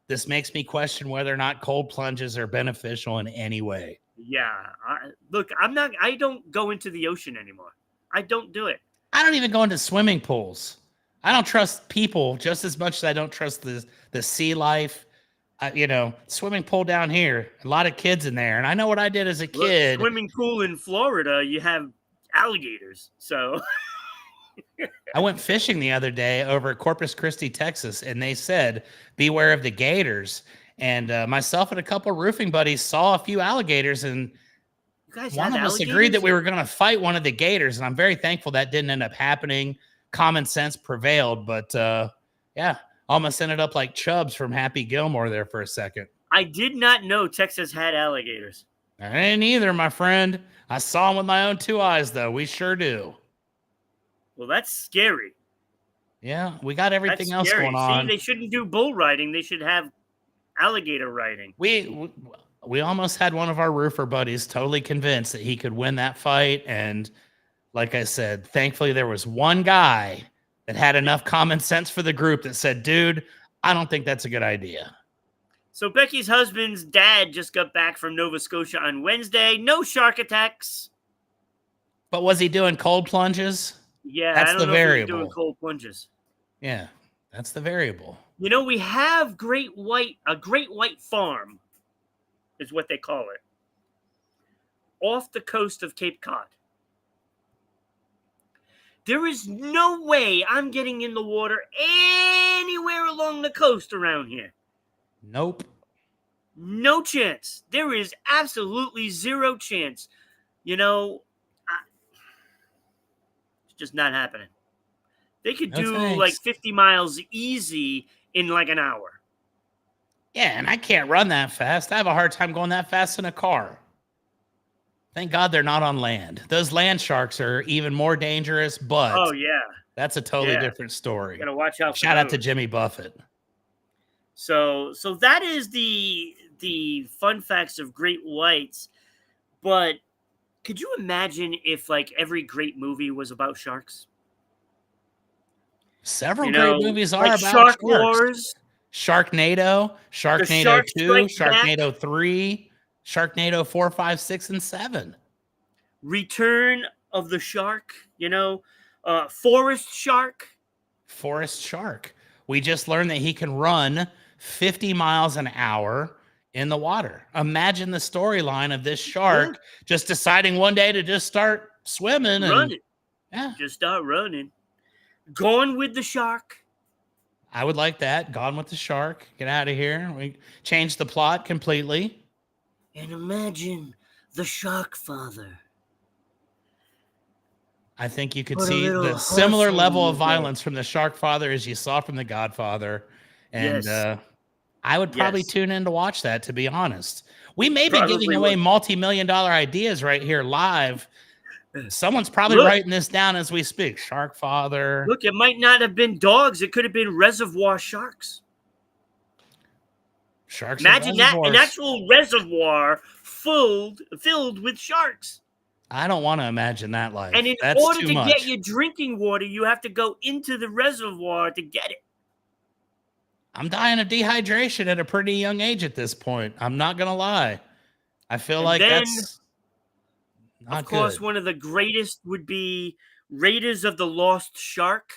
this makes me question whether or not cold plunges are beneficial in any way. Yeah. I don't go into the ocean anymore. I don't do it. I don't even go into swimming pools. I don't trust people just as much as I don't trust the sea life. Swimming pool down here, a lot of kids in there. And I know what I did as a kid. Swimming pool in Florida, you have alligators. So I went fishing the other day over at Corpus Christi, Texas, and they said, beware of the gators. And myself and a couple of roofing buddies saw a few alligators, and You guys One have of us alligators? agreed that we were going to fight one of the gators, and I'm very thankful that didn't end up happening. Common sense prevailed, but yeah, almost ended up like Chubbs from Happy Gilmore there for a second. I did not know Texas had alligators. I didn't either, my friend. I saw them with my own 2 eyes, though. We sure do. Well, that's scary. Yeah, we got everything else going See, on. they shouldn't do bull riding. They should have alligator riding. We almost had one of our roofer buddies totally convinced that he could win that fight. And like I said, thankfully there was one guy that had enough common sense for the group that said, dude, I don't think that's a good idea. So Becky's husband's dad just got back from Nova Scotia on Wednesday. No shark attacks. But was he doing cold plunges? Yeah, that's I don't the know variable. if he was doing cold plunges. Yeah, that's the variable. You know, we have a great white farm is what they call it, off the coast of Cape Cod. There is no way I'm getting in the water anywhere along the coast around here. Nope. No chance. There is absolutely zero chance. You know, it's just not happening. They could do like 50 miles easy in like an hour. Yeah, and I can't run that fast. I have a hard time going that fast in a car. Thank God they're not on land. Those land sharks are even more dangerous, but oh yeah, that's a totally different story. You gotta watch out. Shout out to Jimmy Buffett. So that is the fun facts of great whites. But could you imagine if like every great movie was about sharks? Several great movies are like about Shark sharks. Wars, Sharknado 2, Sharknado 3, Sharknado 4, 5, 6, and 7. Return of the Shark, Forest Shark. Forest Shark. We just learned that he can run 50 miles an hour in the water. Imagine the storyline of this shark just deciding one day to just start swimming and running. Yeah. Just start running. Gone with the Shark. I would like that. Gone with the Shark. Get out of here. We changed the plot completely. And imagine the Shark Father. I think you could see the similar level of violence from the Shark Father as you saw from the Godfather. And I would probably tune in to watch that, to be honest. We may be giving away multi-million-dollar ideas right here live. Someone's probably writing this down as we speak. Shark Father. Look, it might not have been dogs. It could have been reservoir sharks. Sharks. Imagine that, an actual reservoir filled with sharks. I don't want to imagine that life. And in order to get your drinking water, you have to go into the reservoir to get it. I'm dying of dehydration at a pretty young age at this point. I'm not going to lie. I feel like that's not good. Of course, good. One of the greatest would be Raiders of the Lost Shark.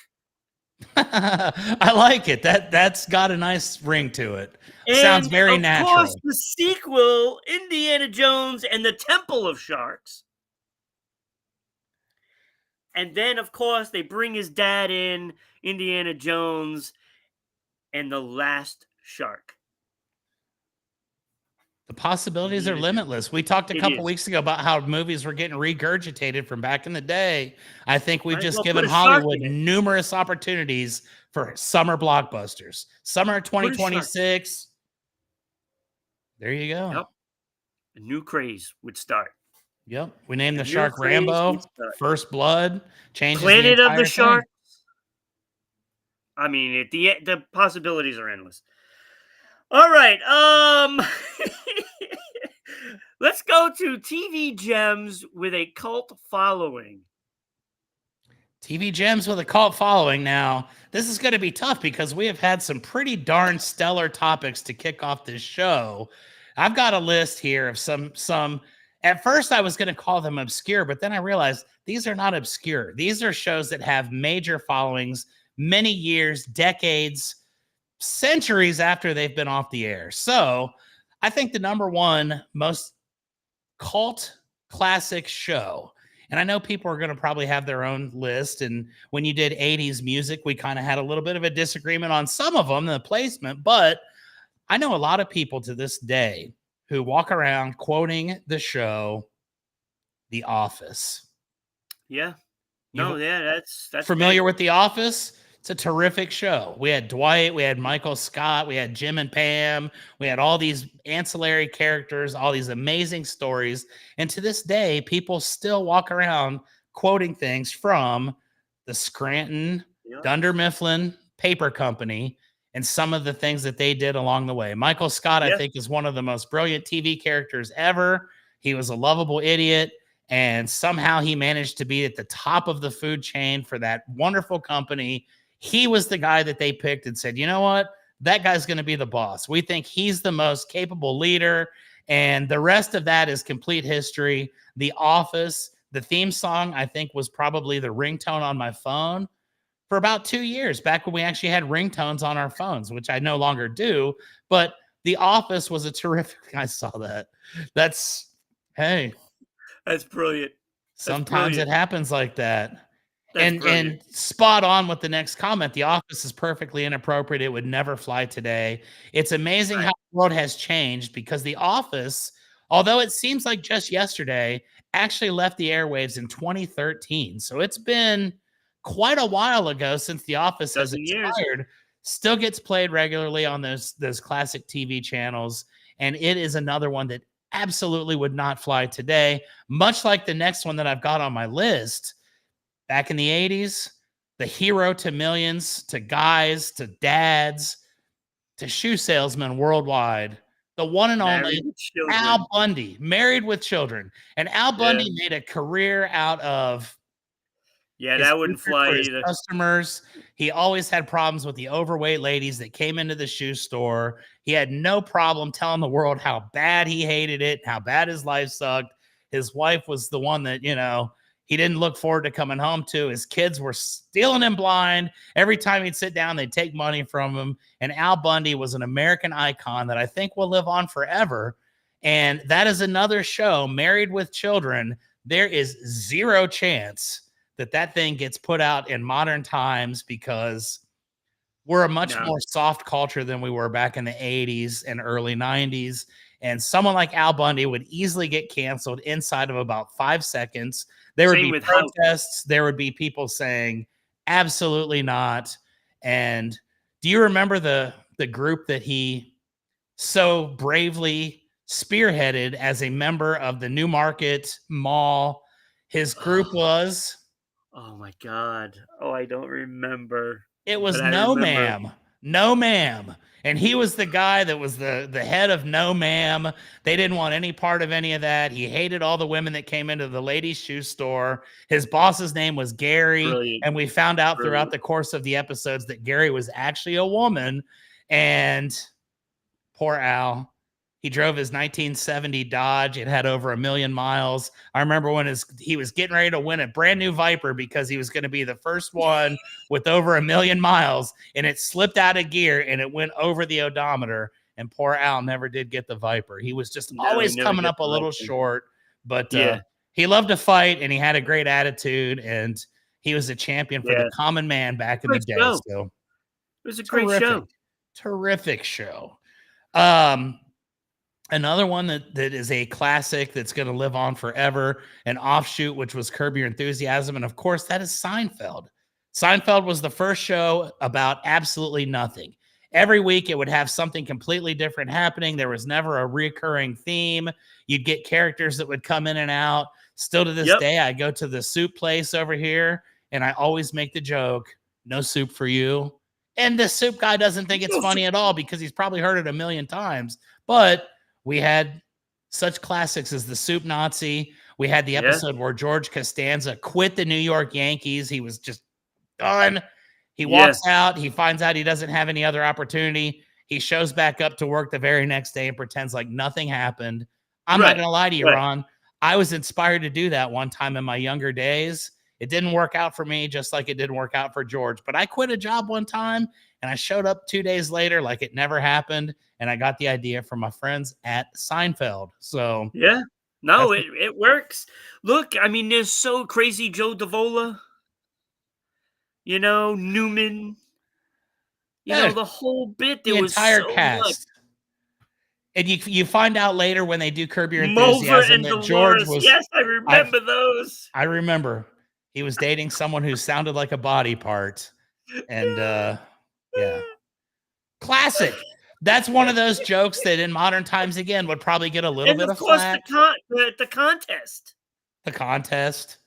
I like it. That's got a nice ring to it. Sounds very natural. Of course, the sequel, Indiana Jones and the Temple of Sharks. And then, of course, they bring his dad in, Indiana Jones, and the Last Shark. The possibilities are limitless. We talked a couple weeks ago about how movies were getting regurgitated from back in the day. I think we've just given Hollywood numerous opportunities for summer blockbusters. Summer 2026. There you go. Yep. A new craze would start. Yep. We named the shark Rambo, First Blood, changes Planet the of the thing. Sharks. I mean, the possibilities are endless. All right. Let's go to TV gems with a cult following. TV gems with a cult following. Now, this is going to be tough because we have had some pretty darn stellar topics to kick off this show. I've got a list here of some. At first, I was going to call them obscure, but then I realized these are not obscure. These are shows that have major followings, many years, decades, centuries after they've been off the air. So I think the number one most cult classic show, and I know people are going to probably have their own list, and when you did 80s music, we kind of had a little bit of a disagreement on some of them, the placement, but I know a lot of people to this day who walk around quoting the show The Office. Yeah. You No, yeah, that's familiar big. with The Office? It's a terrific show. We had Dwight, we had Michael Scott, we had Jim and Pam, we had all these ancillary characters, all these amazing stories. And to this day, people still walk around quoting things from the Scranton Yeah. Dunder Mifflin Paper Company and some of the things that they did along the way. Michael Scott, I Yeah. think, is one of the most brilliant TV characters ever. He was a lovable idiot. And somehow he managed to be at the top of the food chain for that wonderful company. He was the guy that they picked and said, you know what? That guy's going to be the boss. We think he's the most capable leader. And the rest of that is complete history. The Office, the theme song, I think, was probably the ringtone on my phone for about 2 years, back when we actually had ringtones on our phones, which I no longer do. But The Office was a terrific. I saw that. Hey, That's brilliant. That's sometimes it brilliant. happens like that. That's And brilliant. spot on with the next comment. The Office is perfectly inappropriate. It would never fly today. It's amazing Right. how the world has changed because The Office, although it seems like just yesterday, actually left the airwaves in 2013. So it's been quite a while ago since The Office has Dozen years. expired. Still gets played regularly on those classic TV channels, and it is another one that absolutely would not fly today, much like the next one that I've got on my list. Back in the 80s, the hero to millions, to guys, to dads, to shoe salesmen worldwide, the one and Married only with Al children. Bundy, married with children. And Al Yeah. Bundy made a career out of Yeah, his that wouldn't hatred fly for his either. customers. He always had problems with the overweight ladies that came into the shoe store. He had no problem telling the world how bad he hated it, how bad his life sucked. His wife was the one that, he didn't look forward to coming home to. His kids were stealing him blind. Every time he'd sit down, they'd take money from him. And Al Bundy was an American icon that I think will live on forever. And that is another show, Married with Children. There is zero chance that thing gets put out in modern times because we're a much No. more soft culture than we were back in the 80s and early 90s. And someone like Al Bundy would easily get canceled inside of about 5 seconds. There would Same be with House. protests. There would be people saying, absolutely not. And do you remember the group that he so bravely spearheaded as a member of the Newmarket Mall? His group was... Oh my God. Oh, I don't remember. It But was I No remember. Ma'am. No Ma'am. And he was the guy that was the head of No Ma'am. They didn't want any part of any of that. He hated all the women that came into the ladies' shoe store. His boss's name was Gary. Brilliant. And we found out throughout Brilliant. the course of the episodes that Gary was actually a woman. And poor Al. He drove his 1970 Dodge. It had over 1 million miles. I remember when he was getting ready to win a brand new Viper because he was going to be the first one with over 1 million miles, and it slipped out of gear and it went over the odometer. And poor Al never did get the Viper. He was just No, he always never coming gets up a the little license. short, but Yeah. he loved to fight and he had a great attitude, and he was a champion for the Yeah. common man back in the Great day. show. So It was a great show. terrific show. Another one that is a classic that's going to live on forever, an offshoot, which was Curb Your Enthusiasm. And of course, that is Seinfeld. Seinfeld was the first show about absolutely nothing. Every week it would have something completely different happening. There was never a recurring theme. You'd get characters that would come in and out. Still to this day, I go to the soup place over here and I always make the joke, no soup for you. And the soup guy doesn't think it's funny at all because he's probably heard it 1 million times. But we had such classics as the Soup Nazi. We had the episode where George Costanza quit the New York Yankees. He was just done. He walks out. He finds out he doesn't have any other opportunity. He shows back up to work the very next day and pretends like nothing happened. I'm not going to lie to you, Ron. I was inspired to do that one time in my younger days. It didn't work out for me, just like it didn't work out for George. But I quit a job one time, and I showed up 2 days later like it never happened, and I got the idea from my friends at Seinfeld. So yeah, no, it works. Look, I mean, there's so crazy Joe Davola, Newman, the whole bit. The There was entire so much. cast. And you find out later when they do Curb Your Mulver Enthusiasm and that George Dolores. was. Yes, I remember those. I remember he was dating someone who sounded like a body part, and yeah, classic. That's one of those jokes that in modern times again would probably get a little And bit of of course, flack. the contest. The contest.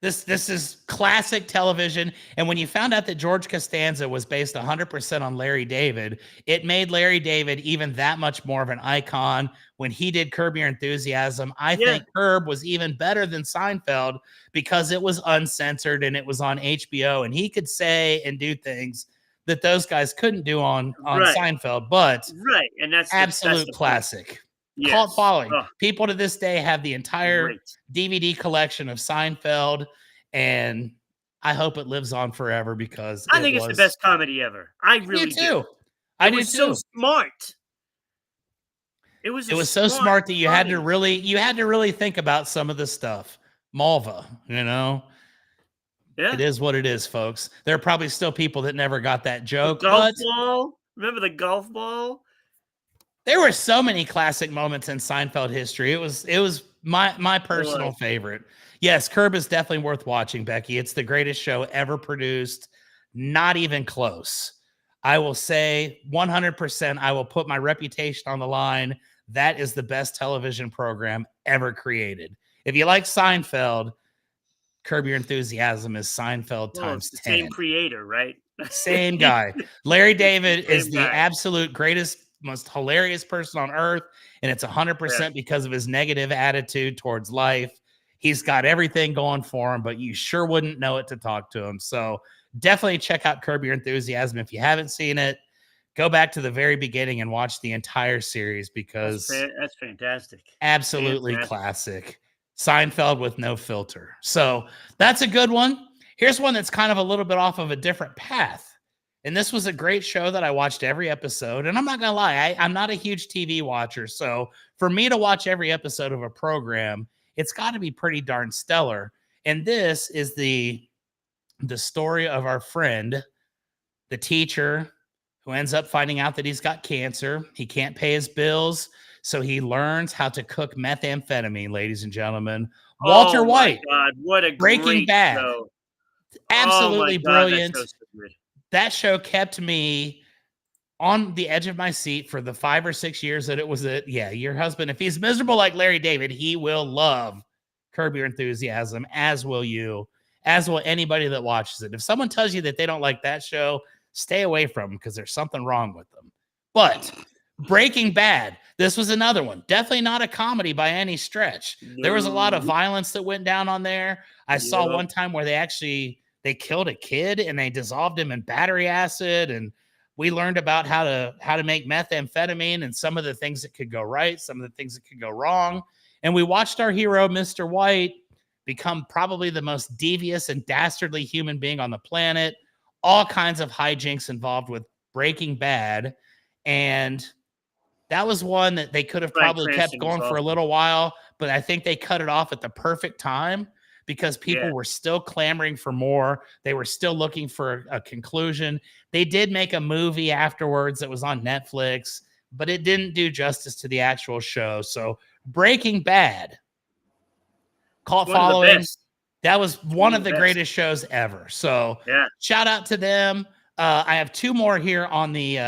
This is classic television. And when you found out that George Costanza was based 100% on Larry David, it made Larry David even that much more of an icon. When he did Curb Your Enthusiasm, I think Curb was even better than Seinfeld because it was uncensored and it was on HBO, and he could say and do things that those guys couldn't do on Seinfeld. But and that's absolute the classic. Point. Cult Yes. following. People to this day have the entire DVD collection of Seinfeld, and I hope it lives on forever because I think it's the best comedy ever. I really do. I do too. So smart. It was so smart that you had to really think about some of the stuff. Malva, you know. Yeah. It is what it is, folks. There are probably still people that never got that joke. The golf ball. Remember the golf ball? There were so many classic moments in Seinfeld history. It was my personal favorite. Yes, Curb is definitely worth watching, Becky. It's the greatest show ever produced. Not even close. I will say 100%, I will put my reputation on the line. That is the best television program ever created. If you like Seinfeld, Curb Your Enthusiasm is Seinfeld times 10. Same creator, right? Same guy. Larry David is the absolute greatest, most hilarious person on earth, and it's 100% because of his negative attitude towards life. He's got everything going for him, but you sure wouldn't know it to talk to him. So definitely check out Curb Your Enthusiasm. If you haven't seen it, go back to the very beginning and watch the entire series because that's fantastic. Absolutely classic. Seinfeld with no filter. So that's a good one. Here's one that's kind of a little bit off of a different path. And this was a great show that I watched every episode. And I'm not going to lie, I'm not a huge TV watcher. So for me to watch every episode of a program, it's got to be pretty darn stellar. And this is the story of our friend, the teacher, who ends up finding out that he's got cancer. He can't pay his bills, so he learns how to cook methamphetamine, ladies and gentlemen. Walter White. Oh, my God. What a Breaking Bad. Show. Absolutely brilliant. That show's so good. That show kept me on the edge of my seat for the 5 or 6 years that it was your husband, if he's miserable like Larry David, he will love Curb Your Enthusiasm, as will you, as will anybody that watches it. If someone tells you that they don't like that show, stay away from them because there's something wrong with them. But Breaking Bad, this was another one. Definitely not a comedy by any stretch. No. There was a lot of violence that went down on there. I saw one time where they killed a kid and they dissolved him in battery acid, and we learned about how to make methamphetamine and some of the things that could go right, some of the things that could go wrong. And we watched our hero, Mr. White, become probably the most devious and dastardly human being on the planet. All kinds of hijinks involved with Breaking Bad. And that was one that they could have probably kept going for a little while, but I think they cut it off at the perfect time because people were still clamoring for more. They were still looking for a conclusion. They did make a movie afterwards that was on Netflix, but it didn't do justice to the actual show. So Breaking Bad, cult following, that was one of the greatest shows ever. So shout out to them. I have two more here on these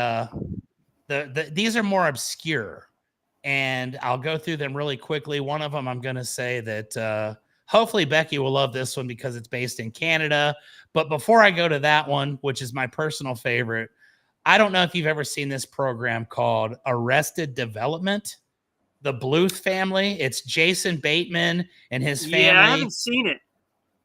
are more obscure, and I'll go through them really quickly. One of them, I'm going to say that hopefully Becky will love this one because it's based in Canada. But before I go to that one, which is my personal favorite, I don't know if you've ever seen this program called Arrested Development, the Bluth family. It's Jason Bateman and his family. Yeah, I haven't seen it.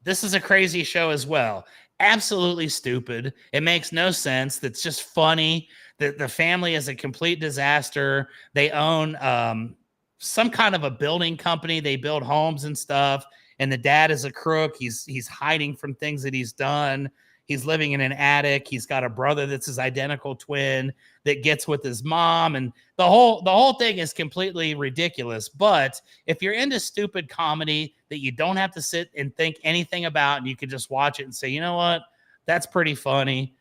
This is a crazy show as well. Absolutely stupid. It makes no sense. That's just funny. The family is a complete disaster. They own some kind of a building company. They build homes and stuff. And the dad is a crook. He's hiding from things that he's done. He's living in an attic. He's got a brother that's his identical twin that gets with his mom. And the whole thing is completely ridiculous. But if you're into stupid comedy that you don't have to sit and think anything about, and you can just watch it and say, you know what, that's pretty funny,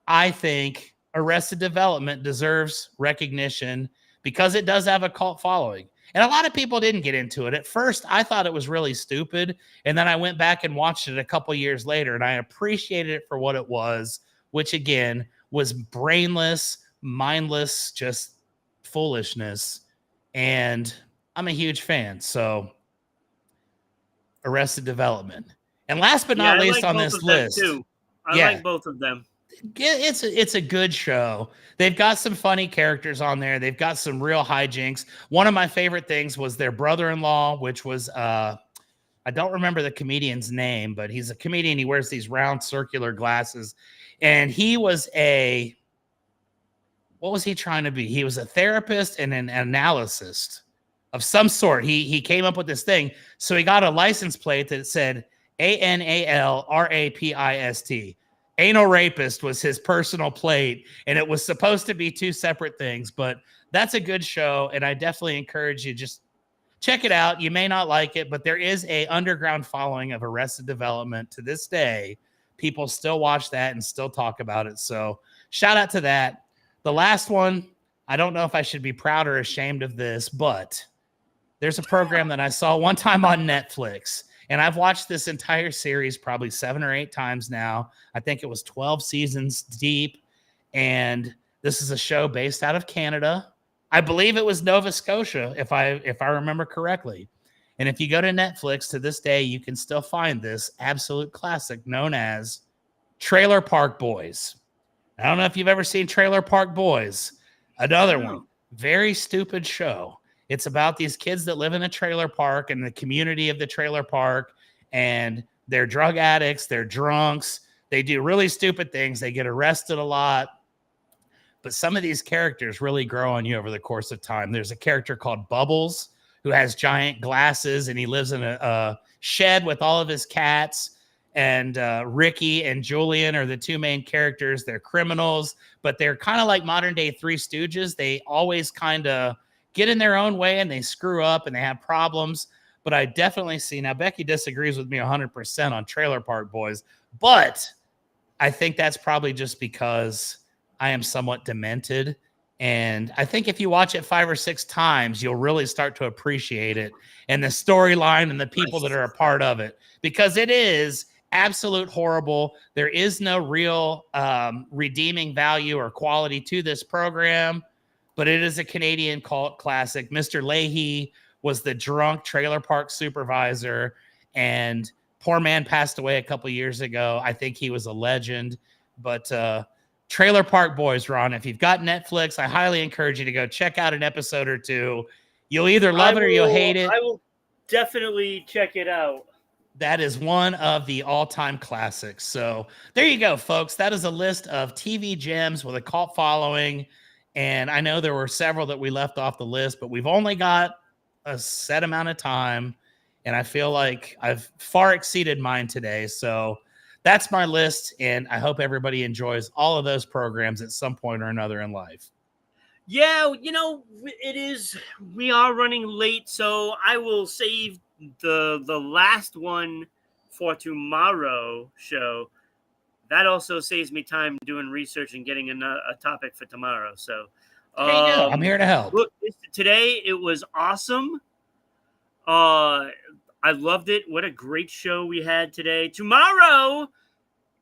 I think Arrested Development deserves recognition because it does have a cult following. And a lot of people didn't get into it. At first, I thought it was really stupid. And then I went back and watched it a couple years later, and I appreciated it for what it was, which again was brainless, mindless, just foolishness. And I'm a huge fan. So Arrested Development. And last but not least on this list. I like both of them. It's a good show. They've got some funny characters on there. They've got some real hijinks. One of my favorite things was their brother-in-law, which was I don't remember the comedian's name, but he's a comedian. He wears these round circular glasses, and he was what was he trying to be? He was a therapist and an analyst of some sort. He came up with this thing, so he got a license plate that said ANALRAPIST. Anal rapist was his personal plate, and it was supposed to be two separate things, but that's a good show, and I definitely encourage you, just check it out. You may not like it, but there is a underground following of Arrested Development to this day. People still watch that and still talk about it, so shout out to that. The last one, I don't know if I should be proud or ashamed of this, but there's a program that I saw one time on Netflix, and I've watched this entire series probably 7 or 8 times now. I think it was 12 seasons deep. And this is a show based out of Canada. I believe it was Nova Scotia, if I remember correctly. And if you go to Netflix to this day, you can still find this absolute classic known as Trailer Park Boys. I don't know if you've ever seen Trailer Park Boys. Another one. Very stupid show. It's about these kids that live in a trailer park and the community of the trailer park, and they're drug addicts, they're drunks, they do really stupid things, they get arrested a lot. But some of these characters really grow on you over the course of time. There's a character called Bubbles who has giant glasses, and he lives in a shed with all of his cats. And Ricky and Julian are the two main characters. They're criminals, but they're kind of like modern day Three Stooges. They always kind of get in their own way, and they screw up and they have problems. But I definitely see, now Becky disagrees with me 100% on Trailer Park Boys, but I think that's probably just because I am somewhat demented. And I think if you watch it 5 or 6 times, you'll really start to appreciate it and the storyline and the people that are a part of it, because it is absolute horrible. There is no real redeeming value or quality to this program. But it is a Canadian cult classic. Mr. Leahy was the drunk trailer park supervisor, and poor man passed away a couple years ago. I think he was a legend. But Trailer Park Boys, Ron, if you've got Netflix, I highly encourage you to go check out an episode or two. You'll either love it or you'll hate it. I will definitely check it out. That is one of the all-time classics. So there you go, folks. That is a list of TV gems with a cult following. And I know there were several that we left off the list, but we've only got a set amount of time. And I feel like I've far exceeded mine today. So that's my list. And I hope everybody enjoys all of those programs at some point or another in life. Yeah, it is. We are running late, so I will save the last one for tomorrow show. That also saves me time doing research and getting a topic for tomorrow. So there you go. I'm here to help. Look, today it was awesome. I loved it. What a great show we had today. Tomorrow,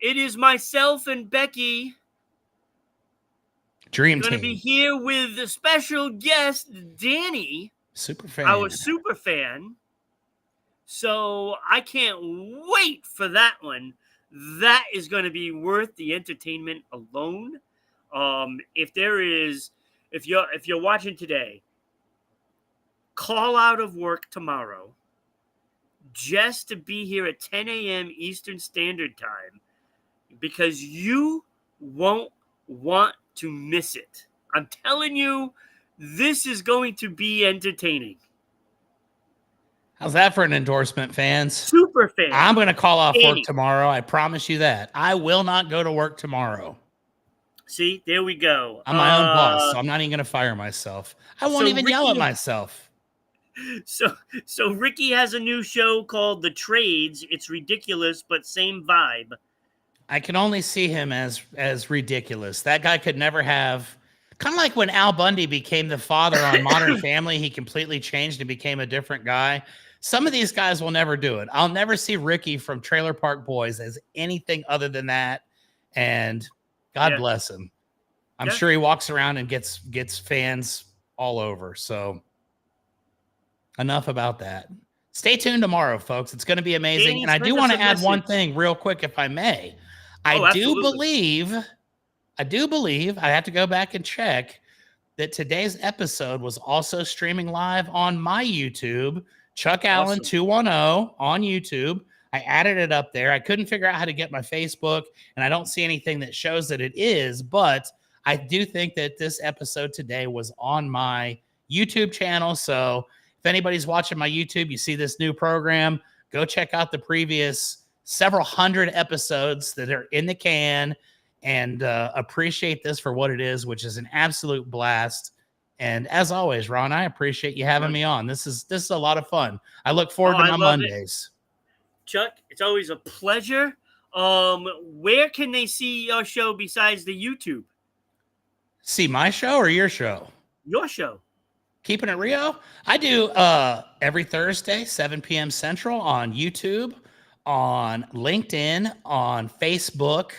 it is myself and Becky. Dream Team. Going to be here with a special guest, Danny. Super fan. Our super fan. So I can't wait for that one. That is going to be worth the entertainment alone. If you're watching today, call out of work tomorrow just to be here at 10 a.m. Eastern Standard Time, because you won't want to miss it. I'm telling you, this is going to be entertaining. How's that for an endorsement, fans? Super fan. I'm going to call off work tomorrow. I promise you that. I will not go to work tomorrow. See, there we go. I'm my own boss, so I'm not even going to fire myself. I won't even yell at myself. So Ricky has a new show called The Trades. It's ridiculous, but same vibe. I can only see him as ridiculous. That guy could never have Kind of like when Al Bundy became the father on Modern Family, he completely changed and became a different guy. Some of these guys will never do it. I'll never see Ricky from Trailer Park Boys as anything other than that. And God bless him. I'm sure he walks around and gets fans all over. So enough about that. Stay tuned tomorrow, folks. It's going to be amazing. Danny, and I do send want us to a add one message. thing real quick, if I may. I do believe, I have to go back and check that today's episode was also streaming live on my YouTube, Chuck Allen 210 on YouTube. I added it up there. I couldn't figure out how to get my Facebook, and I don't see anything that shows that it is, but I do think that this episode today was on my YouTube channel. So if anybody's watching my YouTube, you see this new program, go check out the previous several hundred episodes that are in the can, and appreciate this for what it is, which is an absolute blast. And as always, Ron, I appreciate you having me on. This is a lot of fun. I look forward to my Mondays. Chuck, it's always a pleasure. Where can they see your show besides the YouTube? See my show or your show? Your show. Keeping It Rio? I do every Thursday, 7 p.m. Central on YouTube, on LinkedIn, on Facebook.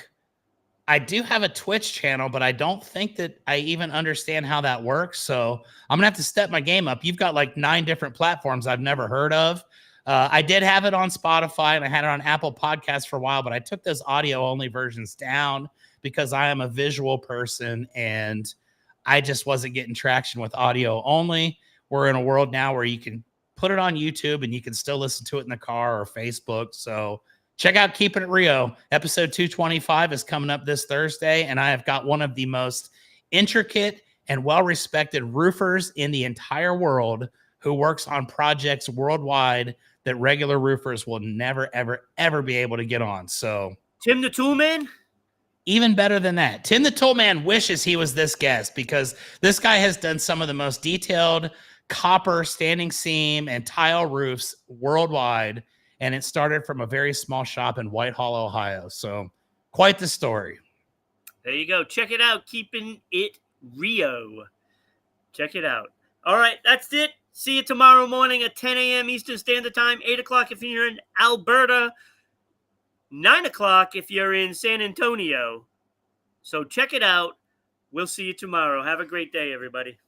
I do have a Twitch channel, but I don't think that I even understand how that works. So I'm going to have to step my game up. You've got like 9 different platforms I've never heard of. I did have it on Spotify and I had it on Apple Podcasts for a while, but I took those audio-only versions down because I am a visual person and I just wasn't getting traction with audio only. We're in a world now where you can put it on YouTube and you can still listen to it in the car or Facebook. So check out Keeping It Rio. Episode 225 is coming up this Thursday, and I have got one of the most intricate and well-respected roofers in the entire world who works on projects worldwide that regular roofers will never, ever, ever be able to get on. So Tim the Toolman? Even better than that. Tim the Toolman wishes he was this guest because this guy has done some of the most detailed copper standing seam and tile roofs worldwide. And it started from a very small shop in Whitehall, Ohio. So quite the story. There you go. Check it out. Keeping It Rio. Check it out. All right. That's it. See you tomorrow morning at 10 a.m. Eastern Standard Time, 8 o'clock if you're in Alberta, 9 o'clock if you're in San Antonio. So check it out. We'll see you tomorrow. Have a great day, everybody.